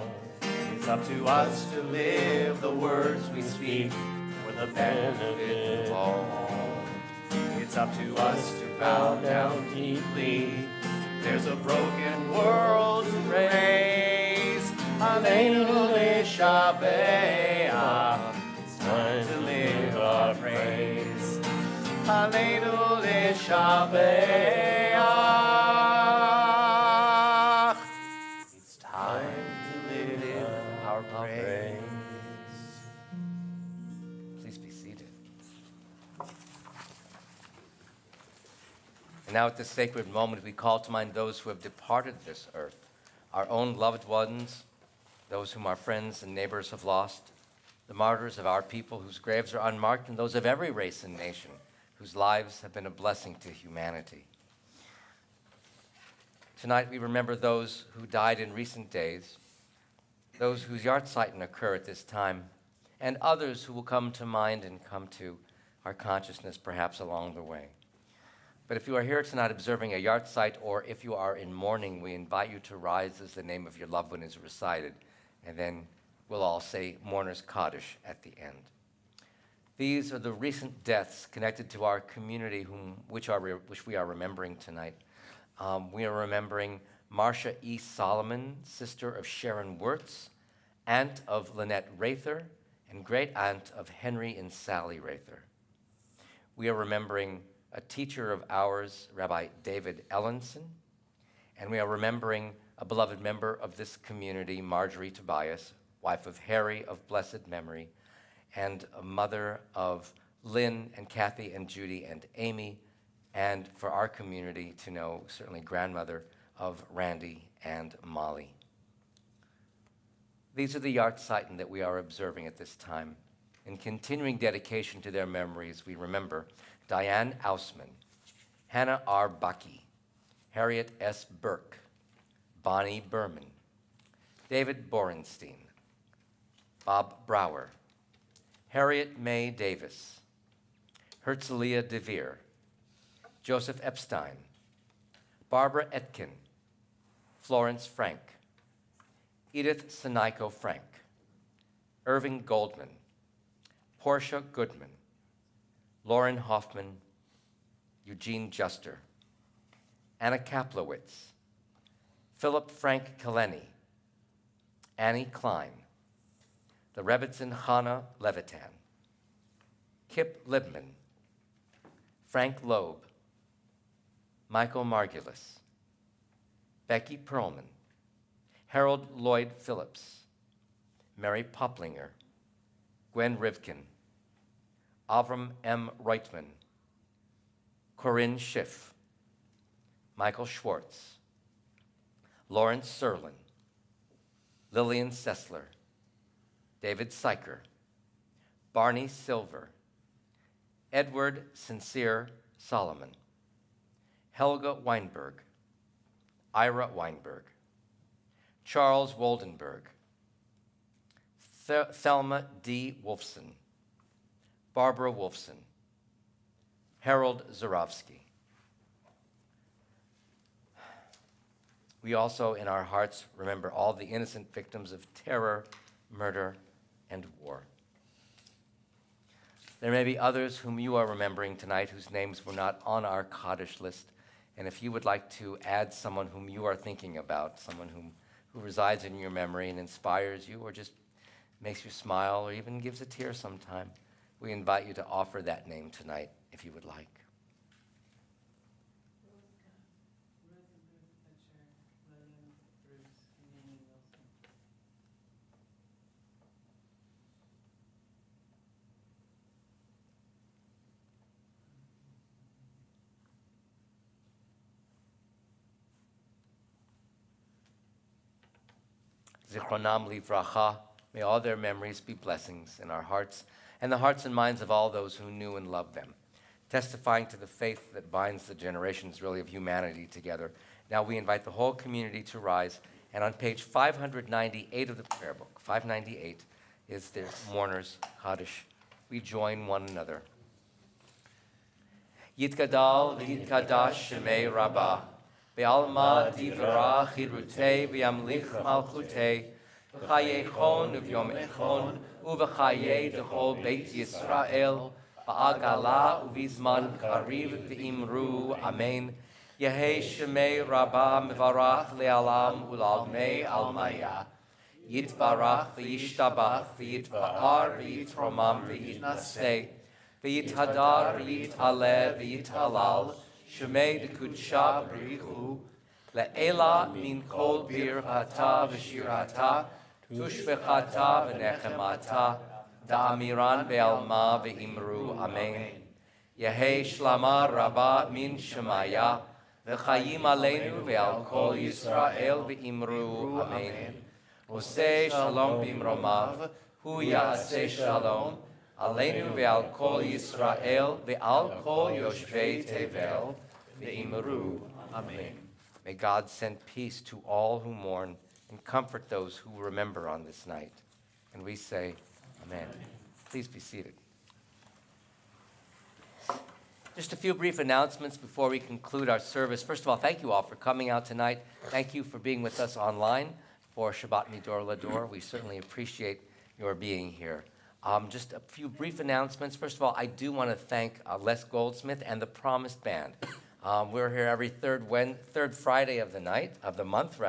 It's up to us to live the words we speak for the benefit of all. It's up to us to bow down deeply. There's a broken world to raise. Aleinu l'shabeach. It's time to live our praise. Aleinu l'shabeach. It's time to live our praise. Please be seated. And now at this sacred moment, we call to mind those who have departed this earth, our own loved ones, those whom our friends and neighbors have lost, the martyrs of our people whose graves are unmarked, and those of every race and nation whose lives have been a blessing to humanity. Tonight we remember those who died in recent days, those whose Yahrzeichen occur at this time, and others who will come to mind and come to our consciousness perhaps along the way. But if you are here tonight observing a Yahrzeit, or if you are in mourning, we invite you to rise as the name of your loved one is recited, and then we'll all say Mourner's Kaddish at the end. These are the recent deaths connected to our community which we are remembering tonight. We are remembering Marcia E. Solomon, sister of Sharon Wirtz, aunt of Lynette Rather, and great-aunt of Henry and Sally Rather. We are remembering a teacher of ours, Rabbi David Ellenson, and we are remembering a beloved member of this community, Marjorie Tobias, wife of Harry of blessed memory, and a mother of Lynn and Kathy and Judy and Amy, and for our community to know, certainly grandmother of Randy and Molly. These are the Yahrzeichen that we are observing at this time. In continuing dedication to their memories, we remember Diane Ausman, Hannah R. Bucky, Harriet S. Burke, Bonnie Berman, David Borenstein, Bob Brower, Harriet May Davis, Herzliya DeVere, Joseph Epstein, Barbara Etkin, Florence Frank, Edith Seniko Frank, Irving Goldman, Portia Goodman, Lauren Hoffman, Eugene Juster, Anna Kaplowitz, Philip Frank Kaleni, Annie Klein, the Rebbitzin Chana Levitan, Kip Libman, Frank Loeb, Michael Margulis, Becky Perlman, Harold Lloyd Phillips, Mary Poplinger, Gwen Rivkin, Avram M. Reitman, Corinne Schiff, Michael Schwartz, Lawrence Serlin, Lillian Sessler, David Syker, Barney Silver, Edward Sincere Solomon, Helga Weinberg, Ira Weinberg, Charles Woldenberg, Thelma D. Wolfson, Barbara Wolfson, Harold Zarowski. We also, in our hearts, remember all the innocent victims of terror, murder, and war. There may be others whom you are remembering tonight whose names were not on our Kaddish list. And if you would like to add someone whom you are thinking about, someone who resides in your memory and inspires you or just makes you smile or even gives a tear sometime, we invite you to offer that name tonight if you would like. Zichronam livracha, may all their memories be blessings in our hearts and the hearts and minds of all those who knew and loved them, testifying to the faith that binds the generations really of humanity together. Now we invite the whole community to rise, and on page 598 of the prayer book, 598, is the mourner's Kaddish. We join one another. Yitgadal v'yitkadash shemei rabbah, Be'alma divra chirutei v'yamlich malchutei v'chaye chon uvyom echon uv'chaye dechol beit Yisrael v'agala uvizman kariv v'imru amen Yehei shemei rabba mevarach le'alam ulalmei almaya Yitbarach v'yishtabach v'yitba'ar v'yitromam v'yitnaseh v'yithadar v'yithaleh v'yithalal Shemei dekudsha b'richu le'ela min kol birchata v'shirata tushbechata v'nechemata da'amiran be'alma v'imru amen. Yehei shlama rabba min shemaya v'chayim aleinu ve'al kol Yisrael v'imru amen. Oseh shalom b'imromav hu ya'aseh shalom Aleinu ve'al kol Yisrael ve'al kol yoshvei Tevel ve'imru. Amen. May God send peace to all who mourn and comfort those who remember on this night. And we say, Amen. Please be seated. Just a few brief announcements before we conclude our service. First of all, thank you all for coming out tonight. Thank you for being with us online for Shabbat Midor Lador. We certainly appreciate your being here. Just a few brief announcements. First of all, I do want to thank Les Goldsmith and the Promised Band. We're here every third Friday of the month,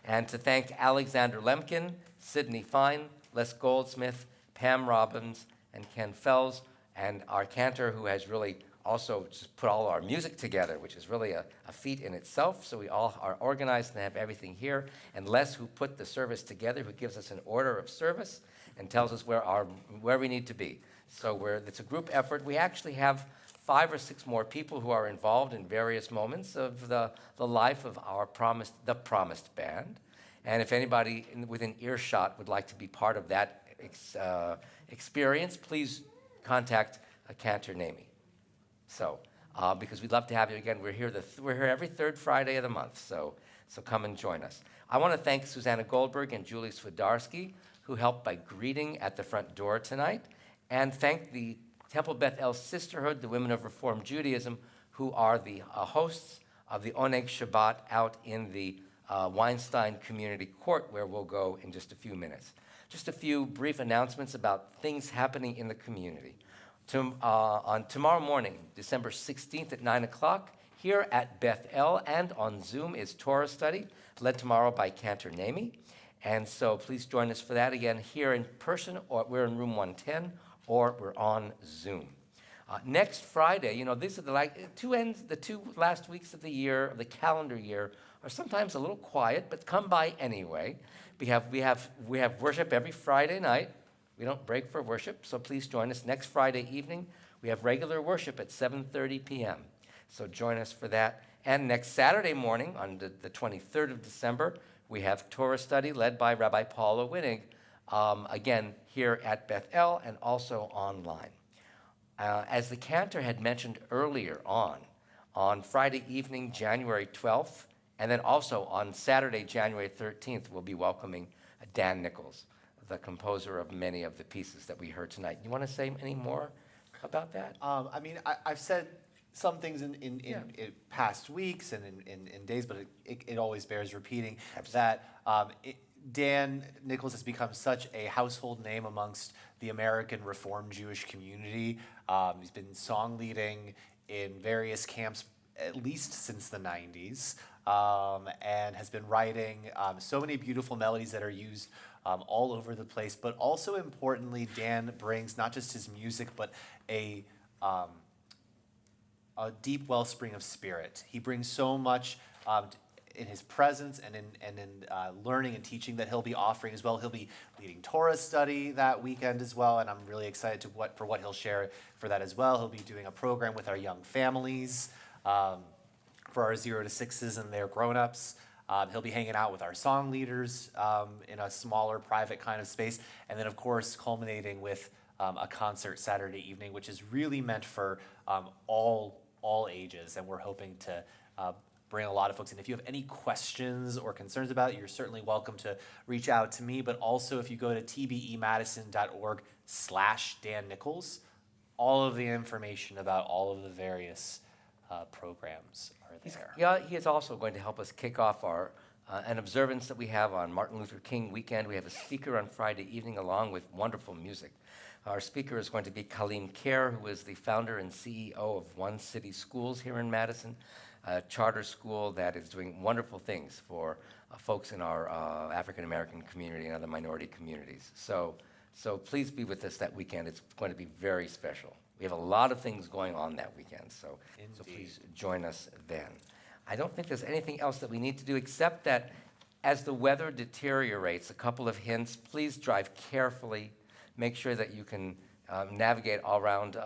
and to thank Alexander Lemkin, Sidney Fine, Les Goldsmith, Pam Robbins, and Ken Fells, and our cantor who has really also just put all our music together, which is really a feat in itself. So we all are organized and have everything here. And Les, who put the service together, who gives us an order of service and tells us where we need to be. So it's a group effort. We actually have 5 or 6 more people who are involved in various moments of the life of the Promised Band. And if anybody within earshot would like to be part of that experience, please contact Cantor Nami. So, because we'd love to have you again. We're here every third Friday of the month. So come and join us. I want to thank Susanna Goldberg and Julie Swidarski, who helped by greeting at the front door tonight, and thank the Temple Beth El Sisterhood, the Women of Reformed Judaism, who are the hosts of the Oneg Shabbat out in the Weinstein Community Court, where we'll go in just a few minutes. Just a few brief announcements about things happening in the community. On tomorrow morning, December 16th at 9 o'clock, here at Beth El and on Zoom is Torah study, led tomorrow by Cantor Nami. And so please join us for that again here in person, or we're in room 110, or we're on Zoom. Next Friday, these are the 2 last weeks of the year, of the calendar year, are sometimes a little quiet, but come by anyway. We have worship every Friday night. We don't break for worship, so please join us. Next Friday evening, we have regular worship at 7:30 p.m. So join us for that. And next Saturday morning, on the 23rd of December, we have Torah study led by Rabbi Paula Winnig again, here at Bethel and also online. As the cantor had mentioned earlier on Friday evening, January 12th, and then also on Saturday, January 13th, we'll be welcoming Dan Nichols, the composer of many of the pieces that we heard tonight. You want to say any more about that? I mean, I've said some things in past weeks and in days, but it always bears repeating that Dan Nichols has become such a household name amongst the American Reformed Jewish community. He's been song leading in various camps at least since the 90s, and has been writing so many beautiful melodies that are used all over the place. But also importantly, Dan brings not just his music, but a deep wellspring of spirit. He brings so much in his presence and in learning and teaching that he'll be offering as well. He'll be leading Torah study that weekend as well, and I'm really excited for what he'll share for that as well. He'll be doing a program with our young families for our 0 to 6s and their grown-ups. He'll be hanging out with our song leaders in a smaller, private kind of space, and then of course culminating with a concert Saturday evening, which is really meant for all ages, and we're hoping to bring a lot of folks in. If you have any questions or concerns about it, you're certainly welcome to reach out to me, but also if you go to tbemadison.org/Dan Nichols, all of the information about all of the various programs are there. He is also going to help us kick off an observance that we have on Martin Luther King weekend. We have a speaker on Friday evening along with wonderful music. Our speaker is going to be Colleen Kerr, who is the founder and CEO of One City Schools here in Madison, a charter school that is doing wonderful things for folks in our African-American community and other minority communities. So please be with us that weekend. It's going to be very special. We have a lot of things going on that weekend, so please join us then. I don't think there's anything else that we need to do except that as the weather deteriorates, a couple of hints: please drive carefully. Make sure that you can navigate all around.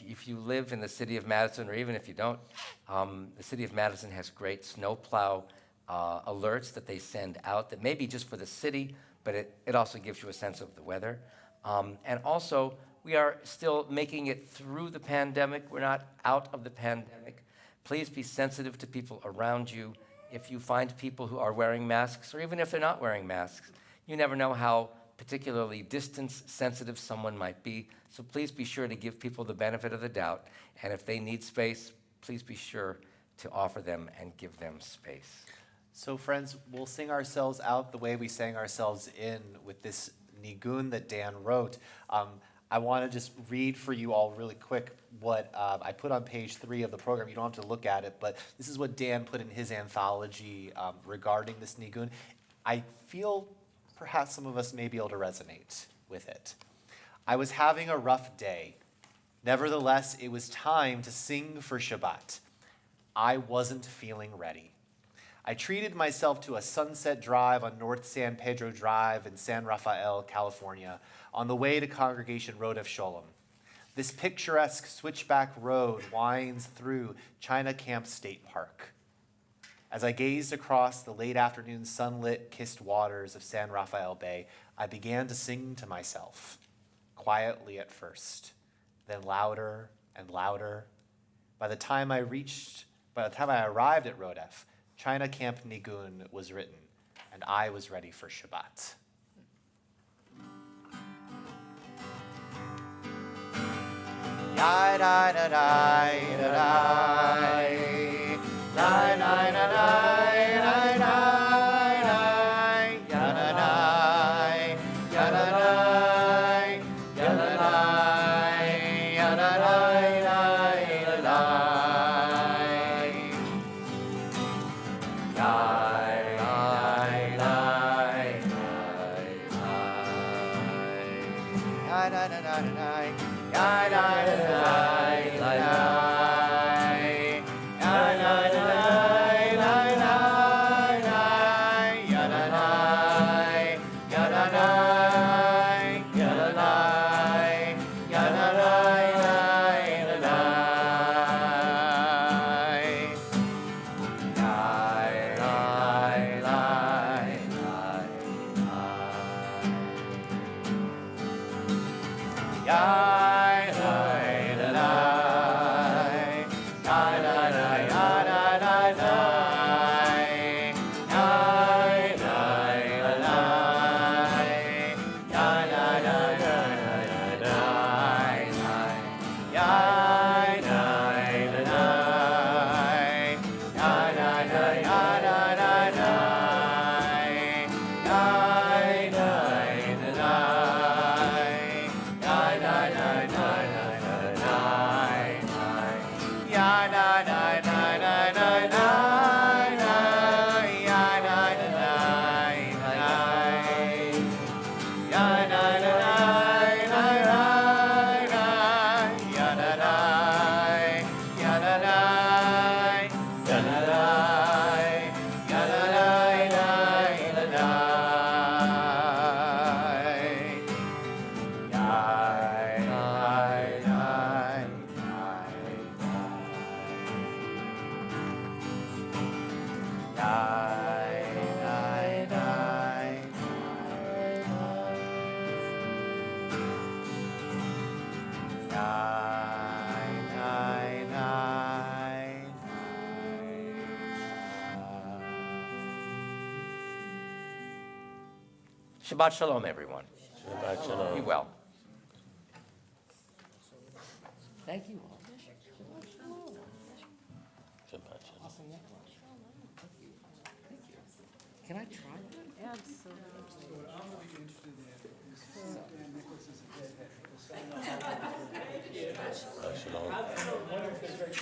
If you live in the city of Madison, or even if you don't, the city of Madison has great snowplow alerts that they send out that may be just for the city, but it also gives you a sense of the weather. And also, we are still making it through the pandemic. We're not out of the pandemic. Please be sensitive to people around you. If you find people who are wearing masks, or even if they're not wearing masks, you never know how particularly distance-sensitive someone might be. So please be sure to give people the benefit of the doubt. And if they need space, please be sure to offer them and give them space. So friends, we'll sing ourselves out the way we sang ourselves in with this nigun that Dan wrote. I want to just read for you all really quick what I put on page 3 of the program. You don't have to look at it, but this is what Dan put in his anthology regarding this nigun. I feel perhaps some of us may be able to resonate with it. I was having a rough day. Nevertheless, it was time to sing for Shabbat. I wasn't feeling ready. I treated myself to a sunset drive on North San Pedro Drive in San Rafael, California, on the way to Congregation Road of Shalom. This picturesque switchback road winds through China Camp State Park. As I gazed across the late afternoon sunlit kissed waters of San Rafael Bay, I began to sing to myself, quietly at first, then louder and louder. By the time I arrived at Rodef, China Camp Nigun was written, and I was ready for Shabbat. Ya da da da da da da da da. nine, nine, nine. Shabbat Shalom, everyone. Shabbat Shalom. Be well. Thank you all. Shabbat Shalom. Can I try that? Absolutely. What I'm really interested in is Dan Nicholas's deadhead. Shabbat Shalom. I wonder if there's very